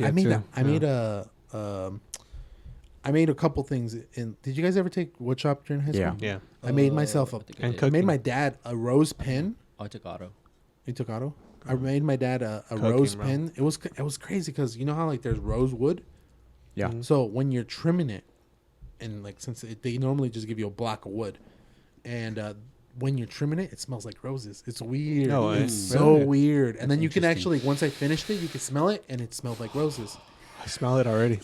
I made a couple things. Did you guys ever take wood shop during high school? Yeah. Yeah. I made myself I up. think I And did. cook. I made my dad a rose pen. I took auto. You took auto. I made my dad a Cooking, rose bro. pen. It was crazy because you know how like there's rose wood. Yeah. Mhm. So when you're trimming it, and like they normally just give you a block of wood, and when you're trimming it, it smells like roses. It's weird. No way. It's so Really? weird. And That's then you can interesting. actually, once I finished it, you can smell it, and it smelled like roses. I smell it already.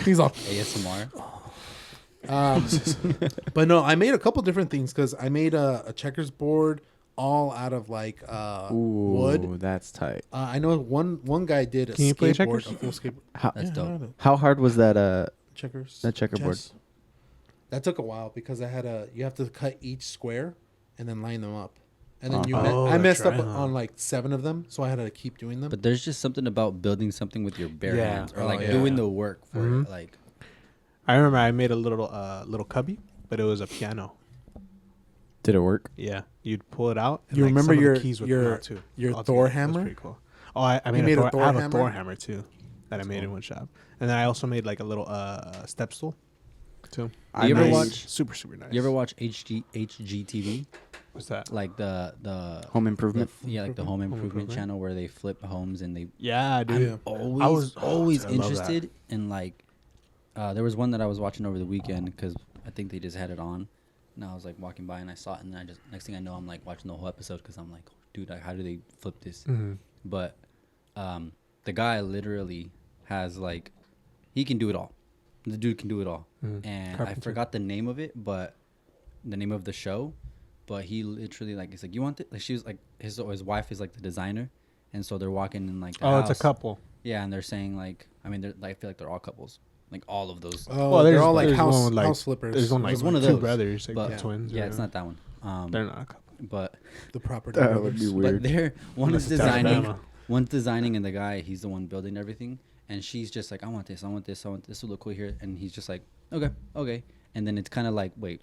He's all. ASMR. But no, I made a couple different things because I made a checkers board all out of like wood. Ooh, that's tight. I know one guy did a Can you play skateboard, checkers? a full skateboard. How That's Yeah, I dope. know. how hard was that? Checkers. That checkerboard. Chess. That took a while because you have to cut each square and then line them up. And then I that's messed up right, huh? on like 7 of them, so I had to keep doing them. But there's just something about building something with your bare Yeah. hands, or Oh, like yeah. doing the work for Mhm. it. Like I remember I made a little cubby, but it was a piano. Did it work? Yeah, you'd pull it out. And You like, remember some of your- the keys would your- come out too. your All Thor together. That was hammer? pretty cool. Oh, I You made made a a Thor. Thor I have a hammer? Thor hammer too, that I made in one shop, and then I also made like a little step stool, too. You ever nice. watch- Super nice. you ever watch HGTV? What's that? Like the Home improvement? like the home improvement Improvement? channel where they flip homes and they. Yeah, dude. Yeah. Always always I love that. interested in like. There was one that I was watching over the weekend because I think they just had it on, and I was like walking by and I saw it, and then I just next thing I know I'm like watching the whole episode because I'm like, dude, like, how do they flip this? Mm-hmm. But the guy literally has like, he can do it all. The dude can do it all, Mhm. and I Carpenter. forgot the name of it, but the name of the show. But he literally like, he's like, you want it? Like she was like, his wife is like the designer, and so they're walking in like the Oh, house. it's a couple. Yeah, and they're saying like, I mean, I feel like they're all couples, like all of those. Oh, Well, they're there's- all like there's house one with, like- house flippers. There's one like It's one of two those, brothers, like but twins. yeah, or- it's not that one. They're not a couple. But the property. That would be brothers. weird. but they're one is Unless it's designing, Alabama. one's designing, and the guy he's the one building everything, and she's just like, I want this, I want this, I want this will look cool here, and he's just like, okay, and then it's kind of like, wait,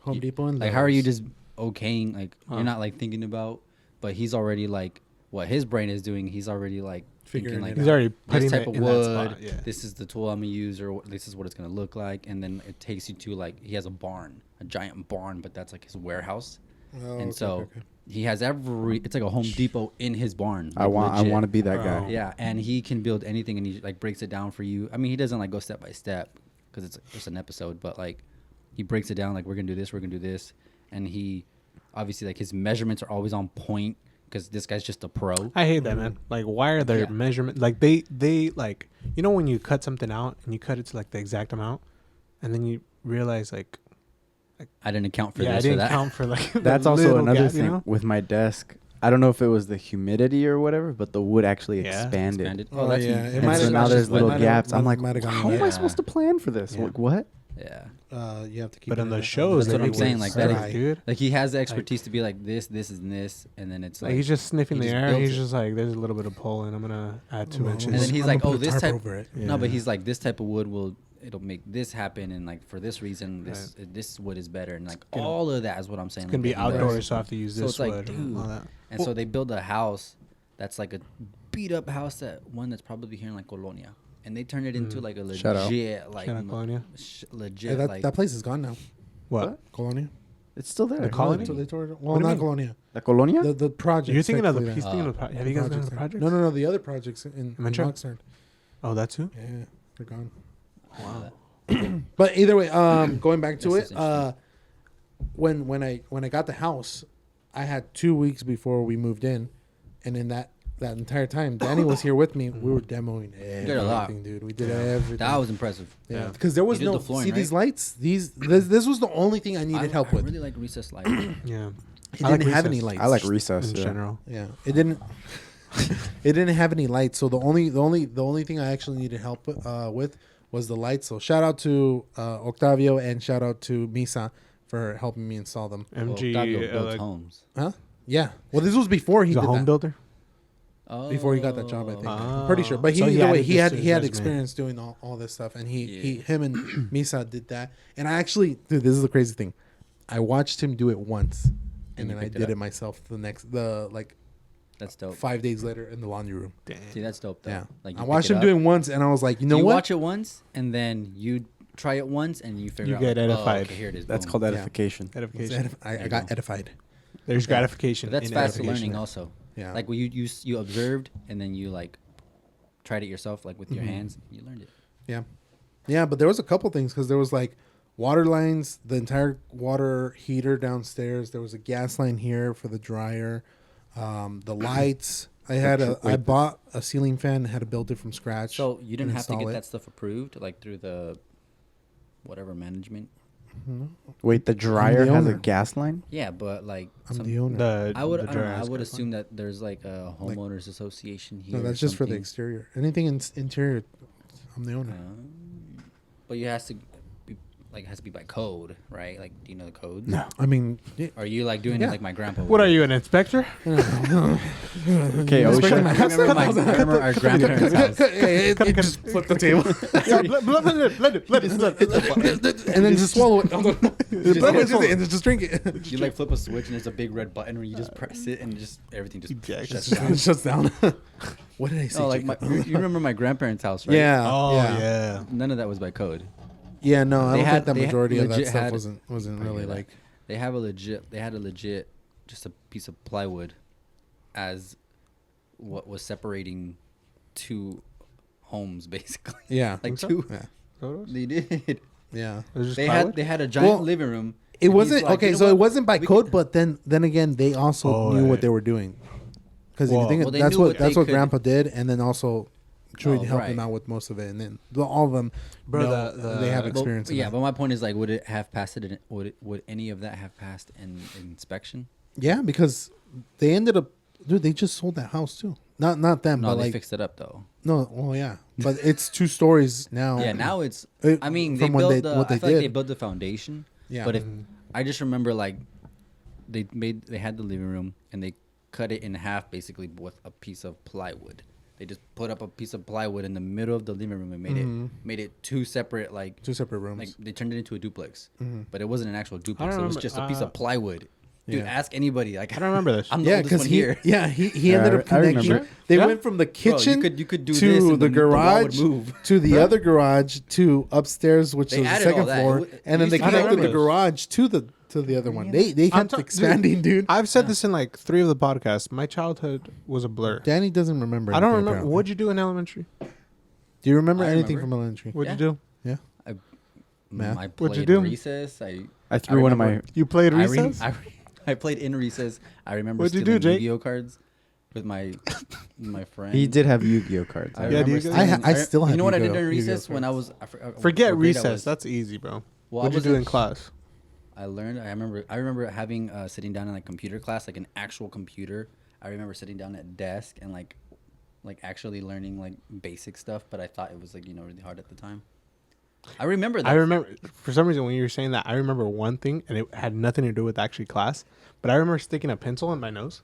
Home Depot and like how are you Lowe's. just okaying, like Huh. you're not like thinking about, but he's already like what his brain is doing, he's already like Figuring thinking like it He's already putting this it type of in wood, that spot. Yeah. this is the tool I'm gonna use, or this is what it's gonna look like, and then it takes you to like he has a barn, a giant barn, but that's like his warehouse, Oh, and okay, so okay. he has it's like a Home Depot in his barn. I like, want legit. to be that guy. Oh. Yeah, and he can build anything, and he like breaks it down for you. I mean, he doesn't like go step by step because it's just an episode, but like he breaks it down like we're gonna do this, we're gonna do this, and he obviously like his measurements are always on point because this guy's just a pro. I hate that, man. Like, why are their Yeah. measurement like they like when you cut something out and you cut it to like the exact amount, and then you realize like I didn't account for I this or didn't that. count for like the That's also little another gap, thing you know? with my desk. I don't know if it was the humidity or whatever, but the wood actually Yeah. expanded. Expanded. Oh, that's yeah, it And might so have now gone- there's it little might have- gaps. I'm like, might have gone how am I yeah. supposed to plan for this? Yeah. Like, what? Yeah. You have to keep. But it on the in- shows, That's what they I'm make saying, it like, that dry, is- dude. Like he has the expertise to be like this and this, and then it's Like like he's just sniffing he the just air. builds He's it. just like, there's a little bit of pull, and I'm gonna add 2 Well, inches. And then he's I'm like, gonna oh, put a this tarp type. over it. No, but Yeah. he's like, this type of wood it'll make this happen, and like for this reason, this wood is better, and like gonna- all of that is what I'm saying. It's gonna like, be that he does. outdoors, so I have to use So this it's like, wood and all dude. that. And so they build a house that's like a beat up house, that's probably here in like Colonia, and they turn it into like a Shout out. legit like Shout out Colonia. legit Yeah, that, like that place is gone now. What? Colonia. It's still there. The colony? So they tore it. What Well, do you not mean? Colonia. La Colonia? The project. You're thinking of the. technically He's that. thinking of the. Have you guys done the Projects project? there. No. The other projects in Ventura? Oxnard. Oh, that too. Yeah, they're gone. Wow. But either way, going back to This it, is interesting. when I got the house, I had 2 weeks before we moved in, and in that entire time, Danny was here with me. We were demoing did a lot. everything, dude. We did everything. that was impressive. yeah, Yeah. because there was You did no the flooring, see these right? lights. This was the only thing I needed help I with. really like recess light. Yeah. It I like didn't have any recess. lights. I like recess. In Yeah. general. Yeah, it didn't. It didn't have any lights, so the only thing I actually needed help with was the lights. So shout out to Octavio and shout out to Misa for helping me install them. MG. Octavio builds like, homes. Huh? Yeah. Well, this was before he he's a did home that. builder. Oh, Before he got that job, I think. Ah. I'm pretty sure. But So he either way, added he this had to his he had resume. experience doing all this stuff, and Yeah. him and Misa did that. And I actually, dude, this is the crazy thing. I watched him do it once, and you then I picked it did up? it myself. That's dope. 5 days later in the laundry room. Damn. See, that's dope. Though. Yeah, Like you I pick watched it him up. doing once, and I was like, you know You what? watch it once, and then you try it once, and you figure You out. get like, edified. Oh, okay, here it is. That's boom. called Yeah. edification. Edification. I got edified. There's Yeah. gratification. But that's in fast edification. learning, also. Yeah, Like when you observed, and then you like tried it yourself, like with your Mhm. hands. You learned it. yeah, but there was a couple things because there was like water lines, the entire water heater downstairs. There was a gas line here for the dryer, the lights. I bought a ceiling fan, had to build it from scratch. So you didn't and have to install get it. that stuff approved, like through the whatever management. Wait, the dryer has a owner. gas line? Yeah, but like I'm the owner. The, I would the I, don't know, dryer I has would gas assume that there's like a Like- homeowners association here. No, or that's just for the something. exterior. Anything in interior, I'm the owner. But you has to be like it has to be by code, right? Like, do you know the codes? No. I mean, yeah, Are you like doing Yeah. it like my grandpa? What would? are you, an inspector? Okay, Let's OSHA. break my I house. remember our grandparents' house. It just flip the table. Yeah, let it. And then just swallow it. Just- And just drink it. You like flip a switch and there's a big red button where you just press it and just everything just Eject. shuts It down. shuts down. What did I say? Oh, like Jacob? you remember my grandparents' house, right? Yeah. Oh, yeah. yeah. None of that was by code. Yeah, no, I They don't had- think the they majority of that legit stuff had- wasn't I really hear that. like. They had a legit, just a piece of plywood, as what was separating two homes, basically. Yeah. Like so? two. Yeah. Photos? They did. Yeah. It was just They plywood? had a giant Well, living room. It and he's wasn't like, okay. you know So what? it wasn't by We code, could- but then again, they also Oh, knew what right. they were doing. Because if Well- you think Well, they that's knew what what that's they what could- Grandpa did, and then also Chewy Oh, helped him right. out with most of it, and then all of them, Bro, know they have the- experience. But, in yeah, that. but my point is like, would it have passed it? Would any of that have passed in inspection? Yeah, because they ended up, dude. They just sold that house too. Not them, No, but they like fixed it up though. no. Well, yeah, but it's 2 stories now. Yeah, now it's. It- I mean, they from when built they- the. what I they feel like they did. built the foundation. Yeah. But if I just remember, like, they had the living room and they cut it in half basically with a piece of plywood. They just put up a piece of plywood in the middle of the living room and made it 2 separate, like 2 separate rooms. like they turned it into a duplex. Mhm. But it wasn't an actual duplex. It was remember- just a piece of plywood. Dude, Yeah. ask anybody. Like, I don't remember this. I'm the Yeah, oldest because one he here. he ended Yeah, up I connecting. remember. They Yeah? went from the Bro, kitchen you could do to this and the wall would garage move. to the other garage to upstairs, which They was the added all second that. floor, It wa- and then it they used to be connected the like- garage to the other one. They I'm kept ta- expanding, dude. I've said this in like 3 of the podcasts. My childhood was a blur. Danny doesn't remember. I don't anything, remember. apparently. What'd you do in elementary? Do you remember I anything remember. from elementary? What'd Yeah. you do? Math. I What'd you played do? recess. I threw one of my. remember- You played I, recess? I played in recess. I remember What'd you stealing do, Jake? Yu-Gi-Oh cards with my friend. He did have Yu-Gi-Oh cards. I I Yeah, remember do you stealing- guys- I still have You know what I did Yu-Gi-Oh during recess cards. when I was? Forget what grade I recess. was. That's easy, bro. Well, What'd I you do was in class? I learned. I remember having sitting down in like computer class, like an actual computer. I remember sitting down at desk and like actually learning like basic stuff. But I thought it was like really hard at the time. I remember that. I remember for some reason when you were saying that, I remember one thing, and it had nothing to do with actually class. But I remember sticking a pencil in my nose,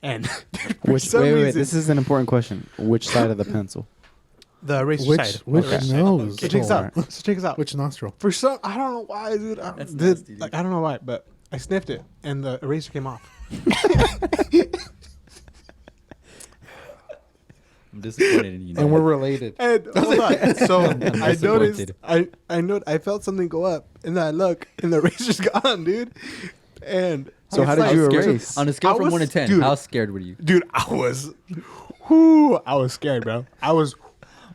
and for Which, some wait, reason, this is an important question. Which side of the pencil? the eraser Which side. which Okay. nose? So check this out. Alright. So check this out. Which nostril? For some, I don't know why, dude. That's nasty, dude. I don't know why, but I sniffed it, and the eraser came off. I'm disappointed in you. And we're related. And hold on. So I noticed, disappointed. I felt something go up, and then I look, and the eraser's gone, dude. And So how it's did you like- erase? On a scale I from was- 1 to 10, dude. how scared were you? Dude, I was scared, bro. I was.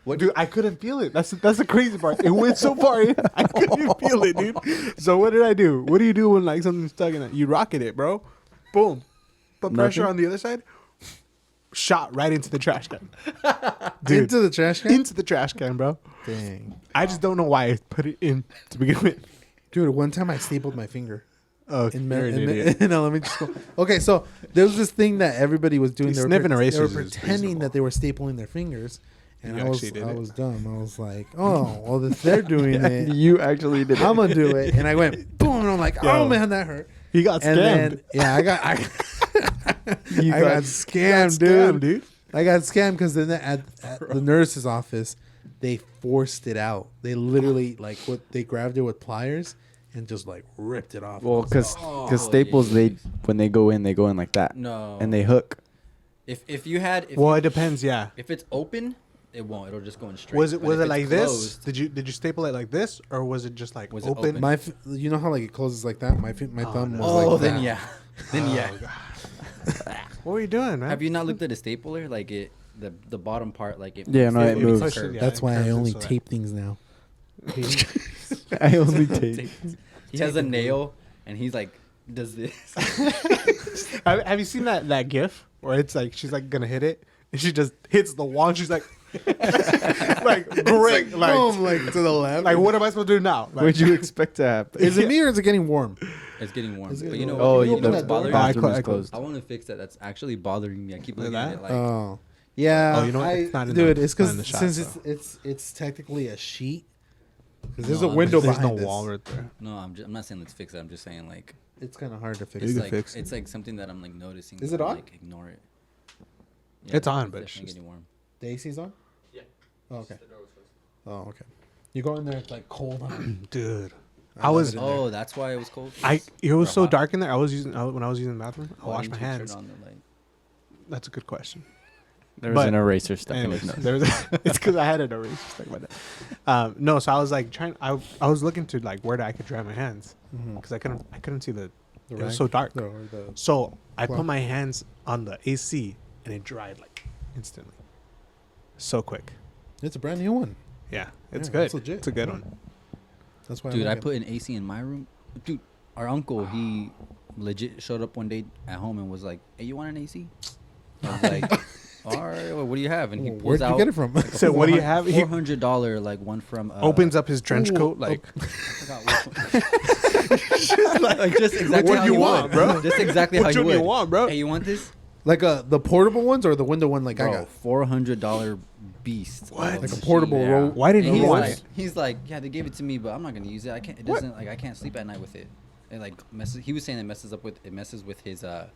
Dude, I couldn't feel it. That's the crazy part. It went so far in, I couldn't even feel it, dude. So what did I do? What do you do when like something's stuck in it? You rocket it, bro. Boom. Put pressure Nothing? on the other side. Shot right into the trash can. Dude, Into the trash can. into the trash can, bro. Dang, I just don't know why I put it in to begin with. dude. One time I stapled my finger. Oh, you're an idiot. No, let me just go. Okay, so there was this thing that everybody was doing. Dude, They were, sniffing they were erasers is pretending reasonable. that they were stapling their fingers, and You I was actually did it. was dumb. I was like, oh, well, if they're doing it, You actually did it. I'm gonna do it. And I went boom, and I'm like, Yo. oh man, that hurt. He got And scammed. then yeah, I got You I got got scammed, dude. dude. I got scammed because then at the nurse's office, they forced it out. They literally they grabbed it with pliers and just like ripped it off. Well, because Oh, Staples, jeez. when they go in like that, No. and they hook. If you had, if Well, you, it depends. Yeah. if it's open, it won't. It'll just go in straight. Was it But was if it it's like this? closed- Did you staple it like this, or was it just like Was it open? open? You know how like it closes like that. My thumb was Oh, like then that. yeah, then yeah. What were you doing, man? Have you not looked at a stapler? Like the bottom part, like it. Yeah, no, it it's moves. curved. Yeah, That's it why I curves it only so that- tape things now. I only take. He has a nail, and he's like, does this? Have you seen that GIF where it's like she's like gonna hit it, and she just hits the wall, and she's like, like great, like, Boom, like to the left. like what am I supposed to do now? Like, What'd you expect to happen? Is it me or is it getting warm? It's getting warm. Is it But you know, warm? Oh, Can you you open the that door? bothering I me? bathroom is closed. closed. I want to fix that. That's actually bothering me. I keep Look looking at at it that. like. Oh, yeah. Oh, you know what? It's not in dude, the- it's it's not in because the shot, since so. it's technically a sheet. Because there's No, a I'm window just- there's behind no this. wall right there. No, I'm not saying let's fix it. I'm just saying like It's kind of hard to fix. You it's can like fix it. it's like something that I'm like noticing. Is so it I'm, on? Like ignore it. It's on, but it's definitely just- getting warm. The AC's on. Yeah. Oh, okay. Oh, okay. You go in there, it's like cold. Dude, I I was love it in Oh, that's why it was cold. it was Or so hot? dark in there. When I was using the bathroom, I Why washed my didn't you turn hands. on the light? That's a good question. There was But- an eraser stuck in his Anyways, nose. it's because I had an eraser stuck in my nose. No, so I was like trying. I was looking to like where I could dry my hands because I couldn't see the. The It was rag? so dark. No, or the- So I Cloth. put my hands on the AC and it dried like instantly. So quick. It's a brand new one. Yeah, it's Yeah, good. it's legit. It's a good Yeah. one. That's why. Dude, I like it. put an AC in my room. Dude, our uncle, he legit showed up one day at home and was like, "Hey, you want an AC?" I was like, "All right, well, what do you have?" And he pulls Where'd you out get it from? So what do you have? He $400 like one from opens up his trench Ooh, coat like. I forgot which one. like just exactly What how do you you want, bro? Just exactly What how you do you would. want, bro? Hey, you want this? Like the portable ones or the window one like I Bro, got. $400 beast. What? of Like a machine. portable Yeah. roll. Why didn't And you he's want like, it? he's like, yeah, they gave it to me, but I'm not gonna use it. I can't. It doesn't like I can't sleep at night with it. It like messes. He was saying it messes with his like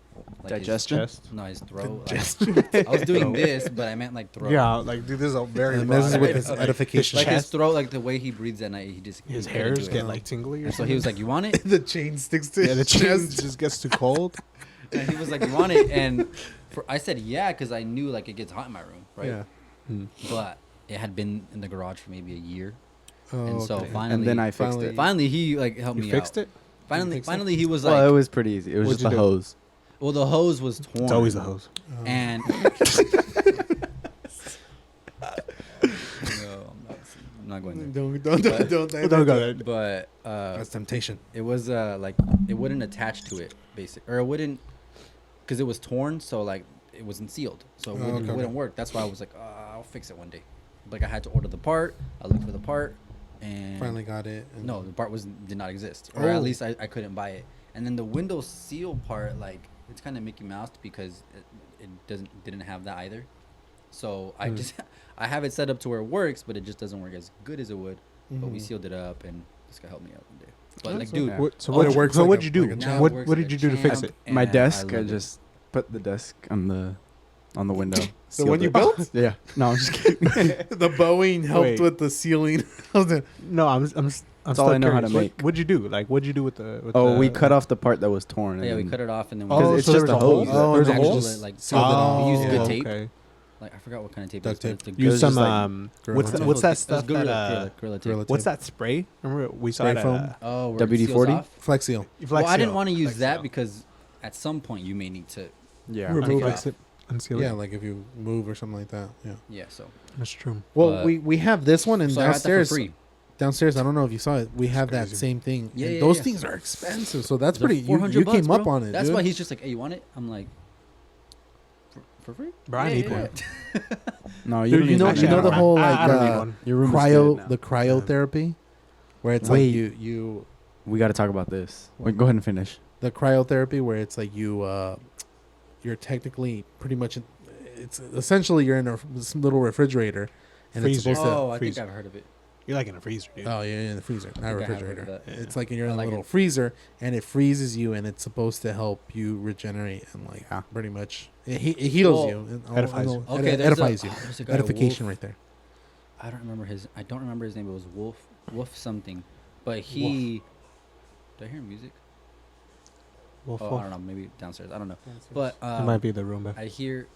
Digestion? Chest. His, no, his throat. Like, I was doing this, but I meant like throat. Yeah, like dude, this is a very. And it messes broad- with his Like, edification. like his chest. throat, like the way he breathes at night. He just his he couldn't hairs do it. get like tingly. Or And so something. he was like, "You want it?" the chain sticks to yeah, the his chest chest. just gets too cold. And he was like, "You want it?" And I said, "Yeah," because I knew like it gets hot in my room, right? Yeah. But it had been in the garage for maybe a year, Oh, and so okay. finally, And then I fixed finally- it. finally he like helped You me fixed out. it. Finally, fixed it? finally he was like, Well, it was pretty easy. It was What'd just you a do? hose. well, the hose was torn. It's always the hose. And no, I'm not going there. Don't Don't go there. But That's temptation. it was like it wouldn't attach to it, basic, or it wouldn't, because it was torn, so like it wasn't sealed, so it wouldn't, okay. wouldn't work. That's why I was like, I'll fix it one day. Like I had to order the part. I looked for the part, and Finally got it. and- no, the part did not exist, or Oh. at least I couldn't buy it. And then the window seal part, like it's kind of Mickey Mouse because it didn't have that either. So I just I have it set up to where it works, but it just doesn't work as good as it would. But we Mhm. sealed it up, and this guy helped me out one day. But That's like, dude, okay. What, so Oh, what? it works So like what'd a- you do? like a now champ. it What works What like did you a do to fix champ, it? My and desk, I love it. just put the desk on the window. The sealed one you it. built? Yeah. No, I'm just kidding. The Boeing helped Wait. with the ceiling. I was like, No, I'm That's still all I know how curious. to make. What'd you do? Like, what'd you do with the? With Oh, we the- cut off the part that was torn. Yeah, we and cut it off, and then Oh, we it's so just there was a a hole. hose. Oh, There's a and hole. just like sealed it off. we used good Oh, tape. okay. Like I forgot what kind of tape. Duct it was, tape. but Use was some just like Gorilla what's tape. what's that It was stuff Gorilla- that Gorilla tape. Gorilla what's tape. that spray? Remember we saw Spray it at, foam? Oh, where it WD-40? seals off? Flex Seal. Well, I didn't Flexio. want to use that Flexio. because at some point you may need to. Yeah. Remove Take it it. Flex it, unseal Yeah, it. like if you move or something like that. Yeah. Yeah, so That's true. Well, But- we have this one and so I got that for downstairs. free. Downstairs, I don't know if you saw it. We have that crazy. same thing. Yeah, and yeah, those yeah. things are expensive, so that's They're pretty. You, $400 you came bucks, up bro. on it. That's dude. why he's just like, "Hey, you want it?" I'm like, "For free?" Bro, I Yeah, need yeah, one. yeah. No, Dude, don't you need know, that. you know the whole I like don't need one. Your room is dead now. the cryotherapy, where it's Wait. like you We got to talk about this. Wait, go ahead and finish. the cryotherapy where it's like you're technically pretty much it's essentially you're in a little refrigerator and it's Freezer. supposed to Oh, I think freeze. I've heard of it. You're like in a freezer, dude. oh yeah, in the freezer, not I think I have heard refrigerator. of that. It's like you're in I a like little it. freezer and it freezes you and it's supposed to help you regenerate and like Yeah. pretty much it heals Well, you, and edifies you. Okay, there's edifies a, you, there's a guy, edification Wolf. right there. I don't remember his name. It was Wolf something, but he. Did I hear music? Wolf, Oh, wolf. I don't know. Maybe downstairs. I don't know. But It might be the Roomba. I hear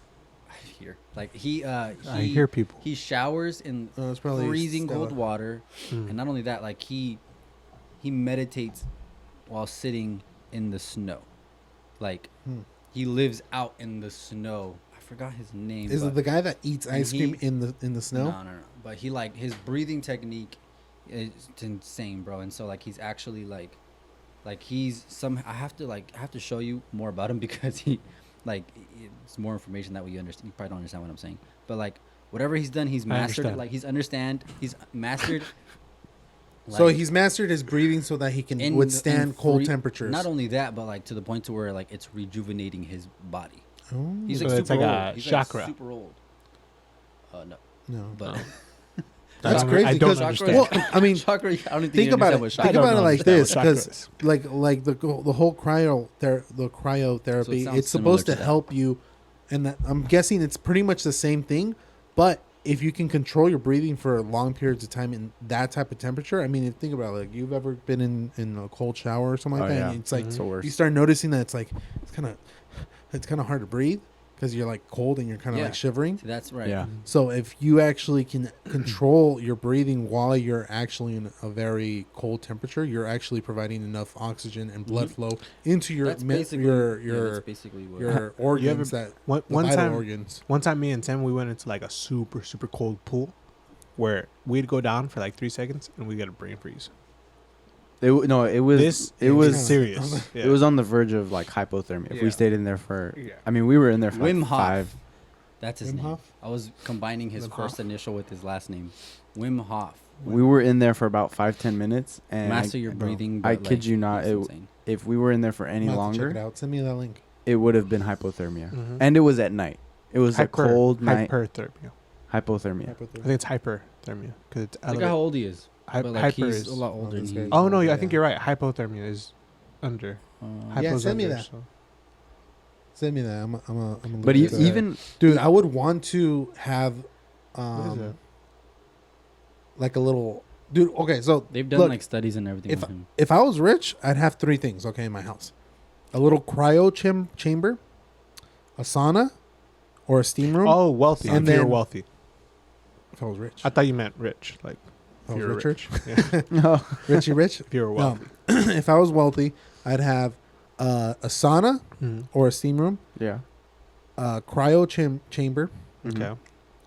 Like he I hear people. He showers in It's probably freezing Stella. cold water, and not only that, like he meditates while sitting in the snow. Like he lives out in the snow. I forgot his name. Is it but- the guy that eats and ice cream he- in the snow? No. But he like his breathing technique is insane, bro. And so like he's actually like he's some. I have to show you more about him because he like it's more information that we understand. You probably don't understand what I'm saying, but like whatever he's done, he's mastered. understand. Like he's mastered. So like, he's mastered his breathing so that he can in- withstand in cold free- temperatures. Not only that, but like to the point to where like it's rejuvenating his body. Oh, He's So like it's super like old. a He's chakra. Like super old. No, no. but That's I crazy. don't because- understand. Well, I mean, chakra. I don't think think you about understand it. what Think chakra about it know like understand this, what because chakra like the whole cryotherapy, So it sounds it's supposed similar to to that. help you, and that, I'm guessing it's pretty much the same thing. But if you can control your breathing for long periods of time in that type of temperature, I mean, think about it, like you've ever been in a cold shower or something like Oh, that. yeah. And it's like It's the worst. you start noticing that it's kind of hard to breathe because you're like cold and you're kind of Yeah. like shivering. See, that's right. Yeah. So if you actually can control your breathing while you're actually in a very cold temperature, you're actually providing enough oxygen and blood flow into your That's mi- basically your that's basically what. your organs that One the vital time, organs. one time, me and Tim, we went into like a super cold pool, where we'd go down for like 3 seconds and we get a brain freeze. It was This it is was serious. Yeah. it was on the verge of like hypothermia. If Yeah. we stayed in there for, Yeah. I mean, we were in there for Wim like Hof. 5. That's his Wim name. Hof? I was combining his Wim first Hof? initial with his last name. Wim Hof. We were in there for about 5-10 minutes, and Master your bro, breathing. I but, kid like, you not, it's it- insane. if we were in there for any I'm gonna have to check it longer, out. Send me that link. it would have been hypothermia, Mhm. and it was at night. It was a cold night. Hyperthermia. Hypothermia. I think it's hyperthermia because it's Look at how old he is. Hy- But like hyper he's is. a lot older than that's he very- is. Oh no, I Yeah. think you're right. Hypothermia is under. Uh, Yeah, Hypo's send me under, that. so- Send me that. I'm But look at that. even dude, I would want to have What is that? like a little dude. Okay, so They've done look, like studies and everything if with him. if I was rich, I'd have 3 things. Okay, in my house, a little cryo chamber, a sauna, or a steam room. Oh, wealthy. And if you're then- wealthy. If I was rich, I thought you meant rich. Like if I you're was rich, Yeah. no, Richie rich. if you were No. wealthy. If I was wealthy, I'd have a sauna Mhm. or a steam room, yeah, a cryo chamber, Mhm. Okay.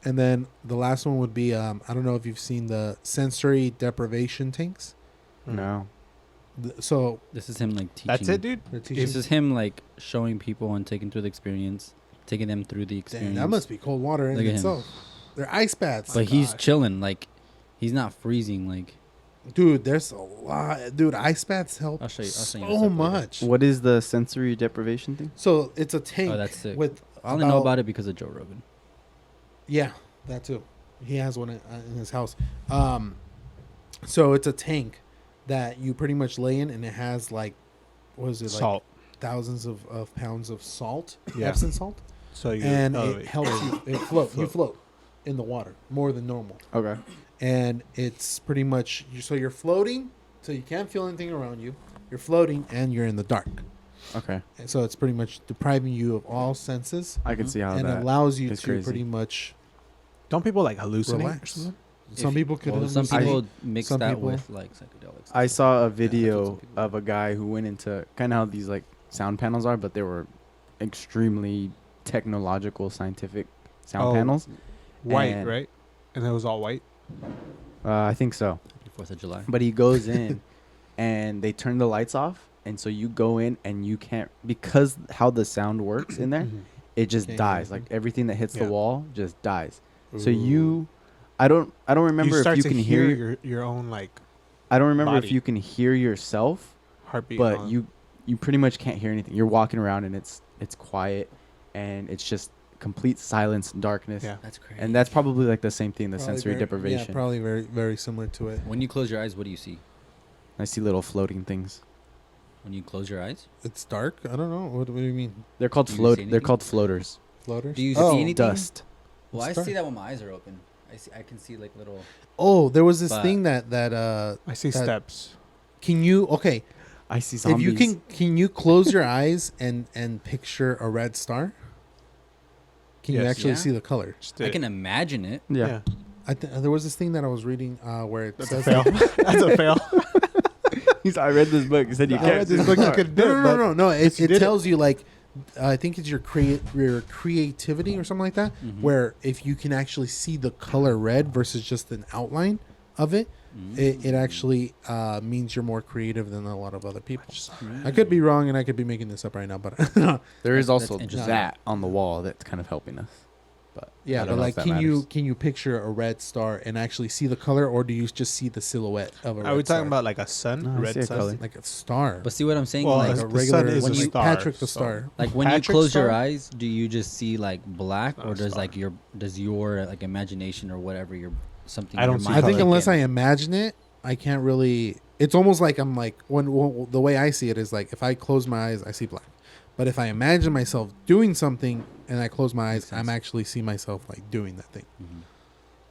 and then the last one would be I don't know if you've seen the sensory deprivation tanks. no, So This is him like teaching. That's it, dude. they're teaching- This is him like showing people and taking through the experience, taking them through the Damn, experience. that must be cold water in Look at him. itself. They're ice baths. But he's chilling. Like he's not freezing. Like Dude, there's a lot. Dude, ice baths help I'll show you so the stuff later. much. What is the sensory deprivation thing? So it's a tank. Oh, that's sick. With I only know about it because of Joe Rogan. Yeah, that too. He has one in his house. So it's a tank that you pretty much lay in, and it has like, what is it, like Salt. thousands of pounds of salt, Yeah. Epsom salt, So you and elevate. it helps you. It float. You float in the water more than normal, Okay. and it's pretty much so you're floating, so you can't feel anything around you. You're floating, and you're in the dark. Okay. And so it's pretty much depriving you of all senses, I can see how and that allows you is to crazy. pretty much Don't people like hallucinate? Or relax. something? Some people could. Well, some hallucinate. people mix Some that people- with like psychedelics. I saw a that's what video some people of a guy who went into kind of how these like sound panels are, but they were extremely technological, scientific sound Oh. panels. White, And- right? And it was all white. I think so. Happy 4th of July. But he goes in, and they turn the lights off, and so you go in and you can't, because how the sound works in there, it just Can't hear dies. anything. Like everything that hits Yeah. the wall just dies. So Ooh. you, I don't remember you start if you to can hear. your own like I don't remember body. if you can hear yourself, heartbeat. but on- you pretty much can't hear anything. You're walking around and it's quiet, and it's just complete silence and darkness. Yeah. That's crazy. And that's probably like the same thing, the Probably sensory very- deprivation. Yeah, probably very similar to it. when you close your eyes, what do you see? I see little floating things. When you close your eyes, It's dark. I don't know. What do you mean? They're called Do you float. see They're anything? called floaters. Floaters? Do you oh, see anything? Dust. well, I It's dark. see that when my eyes are open. I can see like little. Oh, there was this But- thing that I see that- steps. can you okay I see zombies. if you can you close your eyes and picture a red star? Can you Yes. actually Yeah. see the color? Just I did can it. imagine it. Yeah. There was this thing that I was reading where it That's says a fail. That's a fail. I read this book. He said you I read can't. this book. You could do no, it, but no. It you did tells you like, I think it's your creativity or something like that. Mhm. Where if you can actually see the color red versus just an outline of it, it actually means you're more creative than a lot of other people. I could be wrong and I could be making this up right now, but There is That's also interesting. that on the wall that's kind of helping us. But I yeah, don't but know like, if that can matters. you picture a red star and actually see the color, or do you just see the silhouette of a red Are we talking star? about like a sun, No, I red see a sun? color. Like a star? But see what I'm saying? Well, like, like a the regular, sun is when a you- star. Patrick the so- star. like when you Patrick close your star? eyes, do you just see like black, Not or a does star. like your like imagination or whatever your something? I in don't your see mind I color. think take unless in? I imagine it, I can't really. It's almost like I'm like when the way I see it is like if I close my eyes, I see black. But if I imagine myself doing something and I close my eyes, Makes sense. I'm actually see myself like doing that thing. Mhm.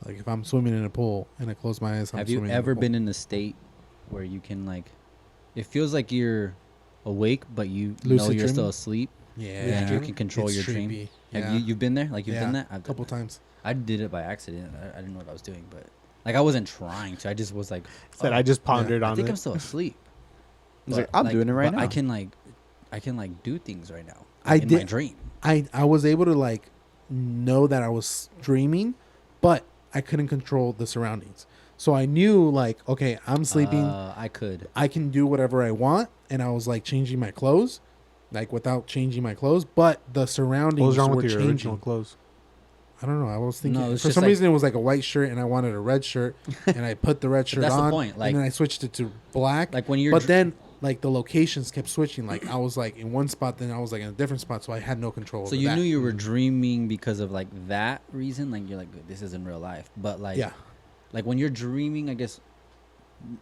Like if I'm swimming in a pool and I close my eyes, I'm Have you swimming in ever the pool. been in a state where you can like, it feels like you're awake, but you know Lucid you're still dreaming? asleep, Yeah, and you can control It's your dream? trippy. Have Yeah. you've been there? Like you've Yeah, done that? a I've couple done that. times. I did it by accident. I didn't know what I was doing, but like I wasn't trying to. I just was like, Said oh, I just pondered I on think it. I'm still asleep. He's like, But, I'm doing it right but now. I can like do things right now. I in my did- dream. I was able to like know that I was dreaming, but I couldn't control the surroundings. So I knew like, okay, I'm sleeping. I could. I can do whatever I want, and I was like changing my clothes, like without changing my clothes. But the What surroundings was wrong were with your original changing. clothes? I don't know. I was thinking No, it's for just some like- reason it was like a white shirt, and I wanted a red shirt, and I put the red shirt that's the on, point, like- and then I switched it to black. Like when you're. But then like the locations kept switching. Like I was like in one spot, then I was like in a different spot, so I had no control. So over you that. knew you were dreaming because of like that reason, like you're like this isn't real life, but like Yeah. like when you're dreaming, I guess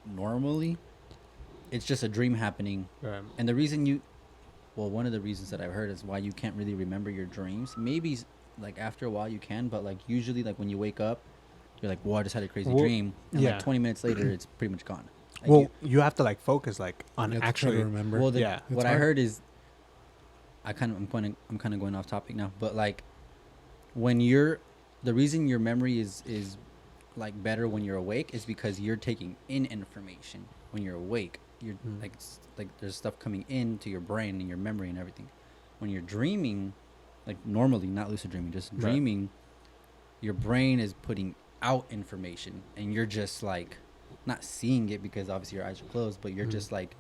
normally, it's just a dream happening, and the reason one of the reasons that I've heard is why you can't really remember your dreams. Maybe like after a while you can, but like usually like when you wake up, you're like, "Whoa, I just had a crazy Well, dream," and yeah. like 20 minutes later, it's pretty much gone. Like, Well, you have to like focus like on You have to try to actually. remember. well, yeah, what it's I hard. heard is, I'm kind of going off topic now, but like, when the reason your memory is like better when you're awake is because you're taking in information when you're awake. You're like there's stuff coming into your brain and your memory and everything. When you're dreaming, like normally, not lucid dreaming, just Right. dreaming, your brain is putting out information and you're just like not seeing it because obviously your eyes are closed, but you're just like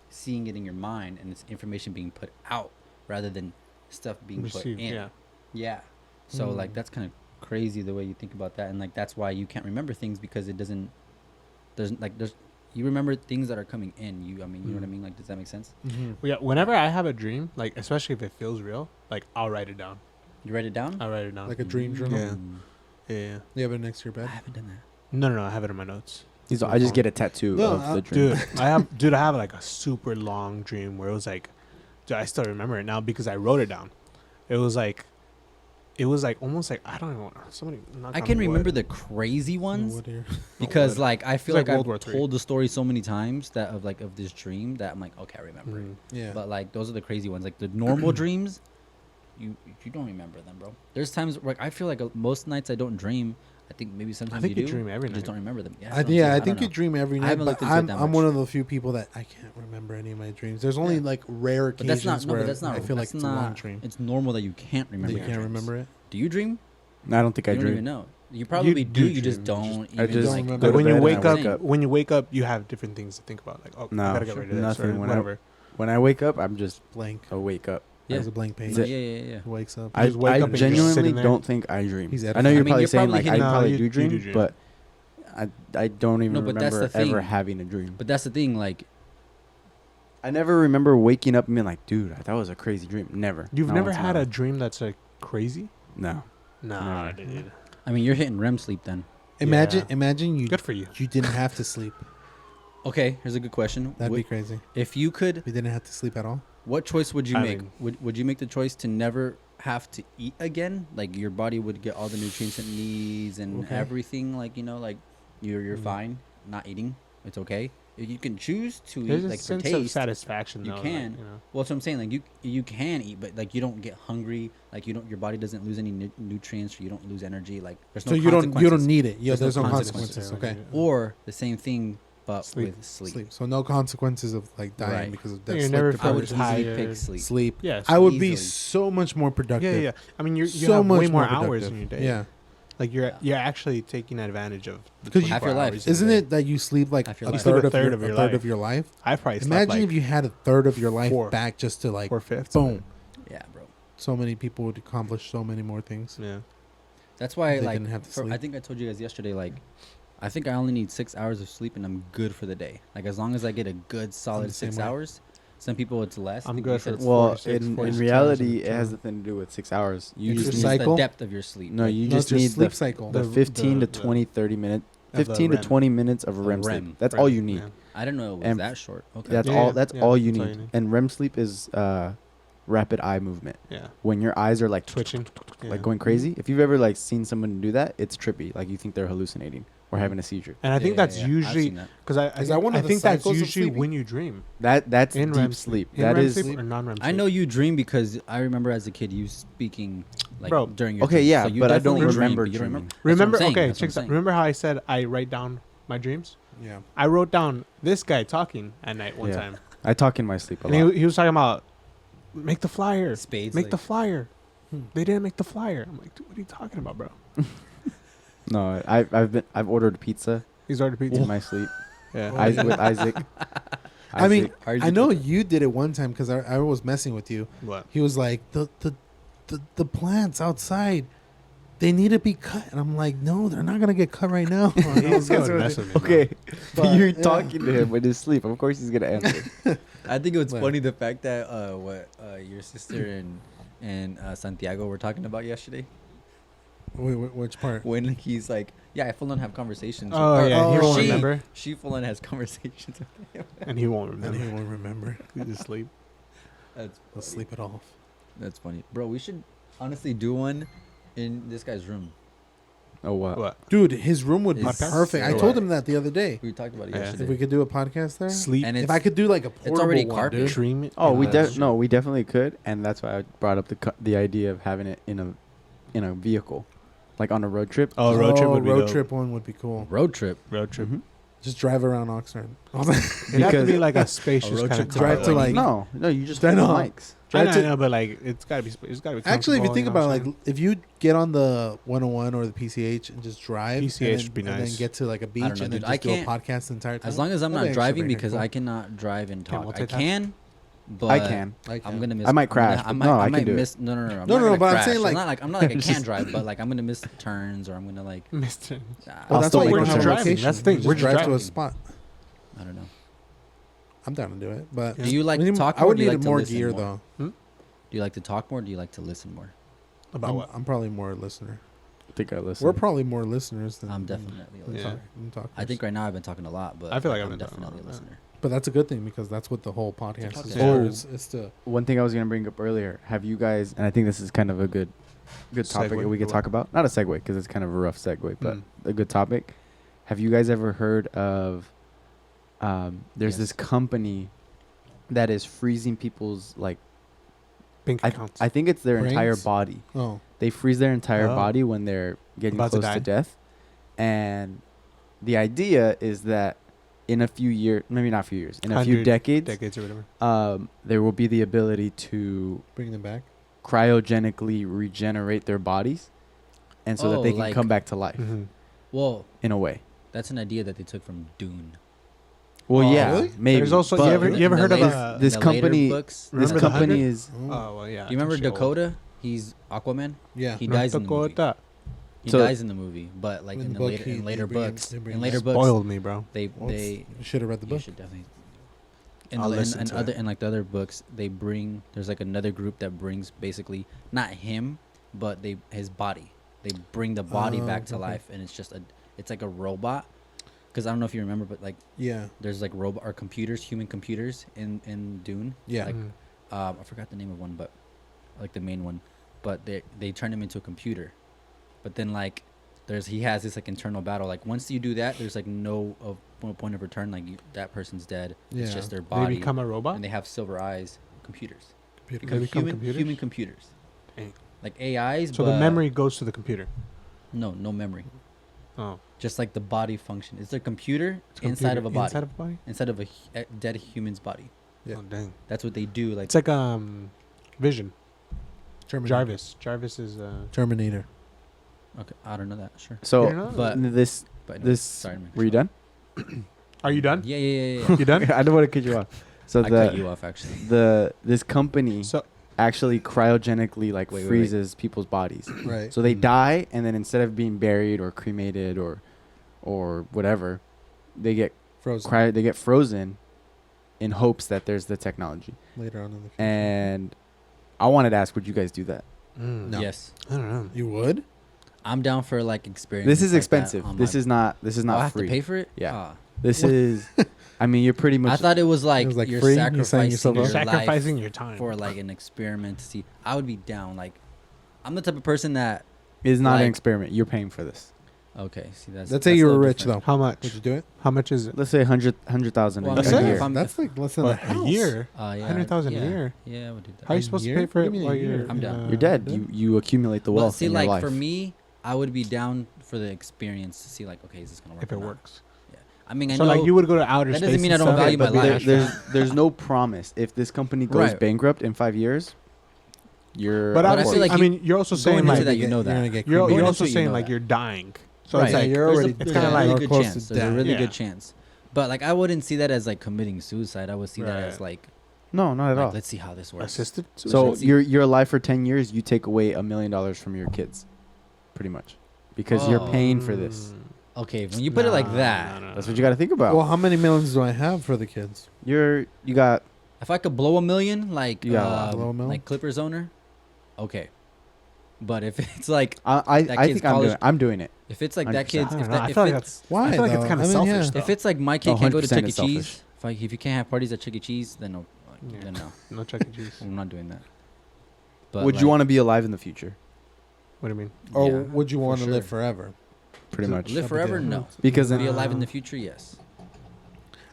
seeing it in your mind and it's information being put out rather than stuff being put Received, in. yeah. Yeah. So like that's kind of crazy the way you think about that, and like that's why you can't remember things because it doesn't. There's you remember things that are coming in. You know what I mean? Like, does that make sense? Mhm. Well, yeah, whenever I have a dream, like especially if it feels real, like I'll write it down. You write it down? I'll write it down. Like a dream journal. Yeah. Mm. Yeah. You have it next to your I bed. haven't done that. No, I have it in my notes. He's like, I just get a tattoo No, of the dream. Dude, I have like a super long dream where it was like, dude, I still remember it now because I wrote it down. It was like almost like I don't even want somebody. I can remember the crazy ones What here? because wood. like I feel like like World War I've III. told the story so many times that of this dream that I'm like, okay, I remember it. Yeah. But like those are the crazy ones. Like the normal dreams, you don't remember them, bro. There's times like I feel like most nights I don't dream. I think maybe sometimes think you you do. dream every you just night. don't remember them. Yeah, I, that's what I'm yeah, saying. I don't think you know. dream every I night, haven't but looked into it I'm that I'm much. one of the few people that I can't remember any of my dreams. There's only Yeah. like rare But occasions that's not. No, where but that's not. I feel like that's it's a not, long dream. It's normal that you can't remember. You your can't dreams. remember it. Do you dream? No, I don't think I You don't dream. even know. You probably do. do You just dream. don't I even just like. remember. Like go when to you bed wake and I up, wake up. when you wake up, you have different things to think about. Like, oh, No, I gotta get rid of this nothing. or When whatever. When I wake up, I'm just Blank. a wake up. Yeah. There's a blank page. Is it- Yeah. He wakes up. I, just wake I up and you're just genuinely sitting there. don't think I dream. He's I know edified. you're I mean, probably you're saying probably like I hitting- probably No, do you dream, do dream. but I don't even No, but that's remember the thing. ever having a dream. But that's the thing. Like, I never remember waking up and being like, dude, that was a crazy dream. Never. You've Not never once in my had a life. dream that's like crazy? No. Nah, Never. dude. I mean, you're hitting REM sleep then. Imagine, Yeah. imagine you Good for you. didn't have to sleep. Okay, here's a good question. That'd Would- be crazy. if you could, We didn't have to sleep at all. what choice would you I make? mean- Would you make the choice to never have to eat again? Like your body would get all the nutrients it needs and Okay. everything. Like like you're Mhm. fine not eating. It's okay. You can choose to There's eat a like for sense of taste. satisfaction. You though, can. Like, you know. Well, that's what I'm saying. Like you can eat, but like you don't get hungry. Like your body doesn't lose any nutrients. Or you don't lose energy. Like there's no So you don't consequences. need it. Yeah, There's there's no no consequences. consequences. Okay. Or the same thing, but Sleep. with sleep. Sleep. So no consequences of like dying Right. because of Yeah, that. you're sleep never I would Just easily tired. pick sleep. sleep. Yeah. I would be easily. so much more productive. Yeah. I mean, you so have much way more productive. hours in your day. Yeah. Like you're Yeah. actually taking advantage of the Because you- 24 Half your life. hours in a Isn't day. it that you sleep like Half your a life. third, You sleep of, a your life? I probably slept Imagine like if you had a third of your life four- back just to like 4/5. boom. Yeah, bro. So many people would accomplish so many more things. Yeah. That's why They like didn't have to I sleep. think I told you guys yesterday. Like I think I only need 6 hours of sleep and I'm good for the day. Like as long as I get a good solid the same 6 way. hours. Some people it's less. I I'm think good you said for it's Well, 46, in 46 reality, hours it has of nothing to do with 6 hours. You It's just your need it's cycle? the depth of your sleep. no. Like, You No, just it's your need sleep the cycle. the The- 15 to the- 20, 30 minutes. the 15 to REM. 20 minutes of REM REM. sleep. That's all you need. Yeah. I didn't know it was And that short. Okay. That's Yeah, all. yeah, That's yeah, all you that's all need. you need. And REM sleep is rapid eye movement. Yeah. When your eyes are like Twitching. like Yeah. going crazy. If you've ever like seen someone do that, it's trippy. Like you think they're hallucinating or having a seizure. And I think that's I've usually seen that. because Is that one of I the think that's cycles of usually sleeping? when you dream. That's In deep REM sleep. In That REM is sleep or non-REM sleep. I know you dream because I remember as a kid you speaking like Bro, during your okay, dreams. yeah, So you but I don't definitely dream, remember but you don't dreaming. That's what I'm Remember? saying, Okay, that's what I'm check this out. saying. Remember how I said I write down my dreams? Yeah. I wrote down this guy talking at night one Yeah. time, I talk in my sleep a and lot. he was talking about make the flyer, Spades. make like, the flyer. Hmm. They didn't make the flyer. I'm like, dude, what are you talking about, bro? No, I've ordered pizza He's already pizza. in my sleep. Yeah. Oh, Isaac, yeah. with Isaac. I mean, Isaac. How did I you know do that? you did it one time because I was messing with you. What? He was like, the plants outside, they need to be cut. And I'm like, no, they're not going to get cut right now. And I was He's messing gonna with mess you. with me, bro. Okay, But, you're yeah. talking to him in his sleep. Of course, he's gonna answer. I think it was What? funny the fact that your sister and Santiago were talking about yesterday Wait, which part? when he's like, yeah, I full on have conversations. Oh or- yeah, he or won't she, remember, She full on has conversations with him. and he won't And remember. he won't remember. He just sleep. That's He'll sleep it off. That's funny, bro. We should honestly do one in this guy's room. Oh wow. What? Dude, his room would be It's perfect. I so told right. him that the other day. We talked about it Yeah. If yesterday. we could do a podcast there. Sleep. And If it's I could do like a portable already one, carpet. dude. Dream it. Oh, we that's we definitely could, and that's why I brought up the idea of having it in a vehicle, like on a road trip. Oh, road trip would be road dope. trip one would be cool. road trip. Road trip. Mhm. Just drive around Oxnard. It'd have to Because- be like a spacious road kind trip of to car. drive to, like- No, you just I put the know. mics. I Drive know, to- I know, but like it's gotta be. It's gotta be. Actually, if you comfortable, think know about what it, I'm like if you get on the 101 or the PCH and just drive, PCH and then, would be and then nice. get to like a beach know, and then dude. just I do a can't- podcast the entire time. As long as I'm That'd not be driving actually because cool. I cannot drive and Can't talk. I multitask? can, but I can. I'm gonna miss. I might I'm gonna- crash, I but might, no, I I can might do it. miss. No. I'm No, not no, gonna but I'm crash. saying, like- I'm not like I can't Just- drive, but like I'm gonna miss turns or I'm gonna like. Mr. Well, I'll that's still why you make don't it have a driving. location. That's the thing. You We're just just drive to a driving. spot. I don't know. I'm down to do it, but Do you like we to need- talk I more? would Or do you need like to more listen gear more? though. Do you like to talk more? Or do you like to listen more? About what? I'm probably more a listener. I think I listen. We're probably more listeners than I'm definitely a Yeah. listener. talkers. I think right now I've been talking a lot, but I feel like I've I'm been talking a definitely a lot, yeah. listener. But that's a good thing because that's what the whole podcast is podcast. for. Oh. Is to One thing I was gonna bring up earlier. Have you guys? And I think this is kind of a good topic Segue that we could or talk what? about. Not a segue because it's kind of a rough segue, but Mm. a good topic. Have you guys ever heard of? There's Yes. this company that is freezing people's like. Bank I accounts. think it's their entire Brains? body. oh They freeze their entire Oh. body when they're getting About to close to die. death, and the idea is that in a few years, maybe not a few years, in a few 100 decades, decades or whatever. there will be the ability to bring them back. cryogenically regenerate their bodies, and so that Oh, they can like- come back to life Mm-hmm. Well, in a way. that's an idea that they took from Dune. Well, Oh, yeah, really? maybe. There's also but you ever heard of this in the later company- Books, this Remember the company 100? is Oh, Oh well, yeah. you remember it's actually old. Dakota? He's Aquaman. yeah. He North dies in the movie. Dakota. He So- dies in the movie, but like In in the the book, later he- in later they bring him- books, they bring in him later back. books, Spoiled me, bro. they Well, they you should have read the you book. should definitely. In, I'll the, listen in to other it. in like the other books, they bring there's like another group that brings basically not him, but his body. They bring the body Oh, back to okay. life, and it's like a robot. Because I don't know if you remember, but like Yeah, there's like robot or computers, human computers in Dune. yeah. Like, Mhm. I forgot the name of one, but like the main one. But they turn him into a computer. But then like he has this like internal battle. Like once you do that, there's like no point of return. Like that person's dead. It's Yeah. just their They body, become a robot. and they have silver eyes. Computers. Computer. They become human computers? human computers. Dang. Like AIs. So but the memory goes to the computer. No memory. Oh, Just like the body function. It's a computer it's inside of a body. Inside of a body. Inside of a dead human's body. Yeah. Oh dang. That's what they do. Like It's like Vision. Terminator. Jarvis is Terminator. okay, I don't know that. Sure. So You know? But this but this sorry, man. were you done? Are you done? Yeah. You done? I don't want to cut you off. So I cut you off actually. this company So actually cryogenically like Wait. freezes people's bodies. Right. So they Mhm. die, and then instead of being buried or cremated or whatever, they get Frozen. they get frozen in hopes that there's the technology. Later on in the future. And I wanted to ask, would you guys do that? No. Yes. I don't know. You would? I'm down for like experience. This is like that expensive. on This my- is not Oh, I have free. to pay for it. Yeah. Ah. This is I mean, you're pretty much I thought it was like, was like you're free? You signing sacrificing yourself your up? Sacrificing life your time. for like an experiment to see. I would be down. Like, I'm the type of person that. it's not an like- experiment. You're paying for this. Okay, see that's. Let's say that's you a were little rich different. though. How much? Would you do it? How much is it? Let's say 100,000 Well, a That's I mean, it? year. if I'm- That's like less than What, a house. a year? Yeah, 100,000 a yeah. year? Yeah, I would do that. How are A you supposed year? to pay for What it do you mean while a year? you're? I'm down. You're dead. You accumulate the But wealth see, in like your life. for me, I would be down for the experience to see, like, okay, is this gonna work? If or it not? works. I mean, I So know. like you would go to outer That space. doesn't mean I and don't stuff, value my but be life. there's no promise. If this company goes Right. bankrupt in 5 years, you're. But I obviously, feel like I you- mean, you're also going saying into like that, you know You're that. gonna get you're cremated. Going also into it, you saying know like that. you're dying. So Right. it's like you're There's already a, it's there's kinda a like- really or good close chance. to There's a death. really Yeah. good chance. But like, I wouldn't see that as like committing suicide. I would see that Right. as like, No, not at all. let's see how this works. assisted. So suicide. you're alive for 10 years. You take away $1 million from your kids, pretty much, because you're Oh. paying for this. Okay, when you put it like that, That's what you got to think about. Well, how many millions do I have for the kids? You got if I could blow $1 million, like You got a lot. Blow $1 million? like Clippers owner, okay. But if it's like I That I kid's think college- I'm doing it. if it's like that 100%. kid's I if don't know. that I if, feel like it, that's. Why? I feel like it's though? kind of I mean, selfish. yeah. Though. if it's like my kid Oh, can't go to 100% Chuck E. it's Cheese, selfish. if you can't have parties at Chuck E. Cheese, then no, Yeah. then no, No Chuck E. Cheese. I'm not doing that. But Would you want to be alive in the future? What do you mean? Or Yeah, would you for want to live sure. forever? Pretty much. live forever? No. Because Be then, alive in the future? Yes.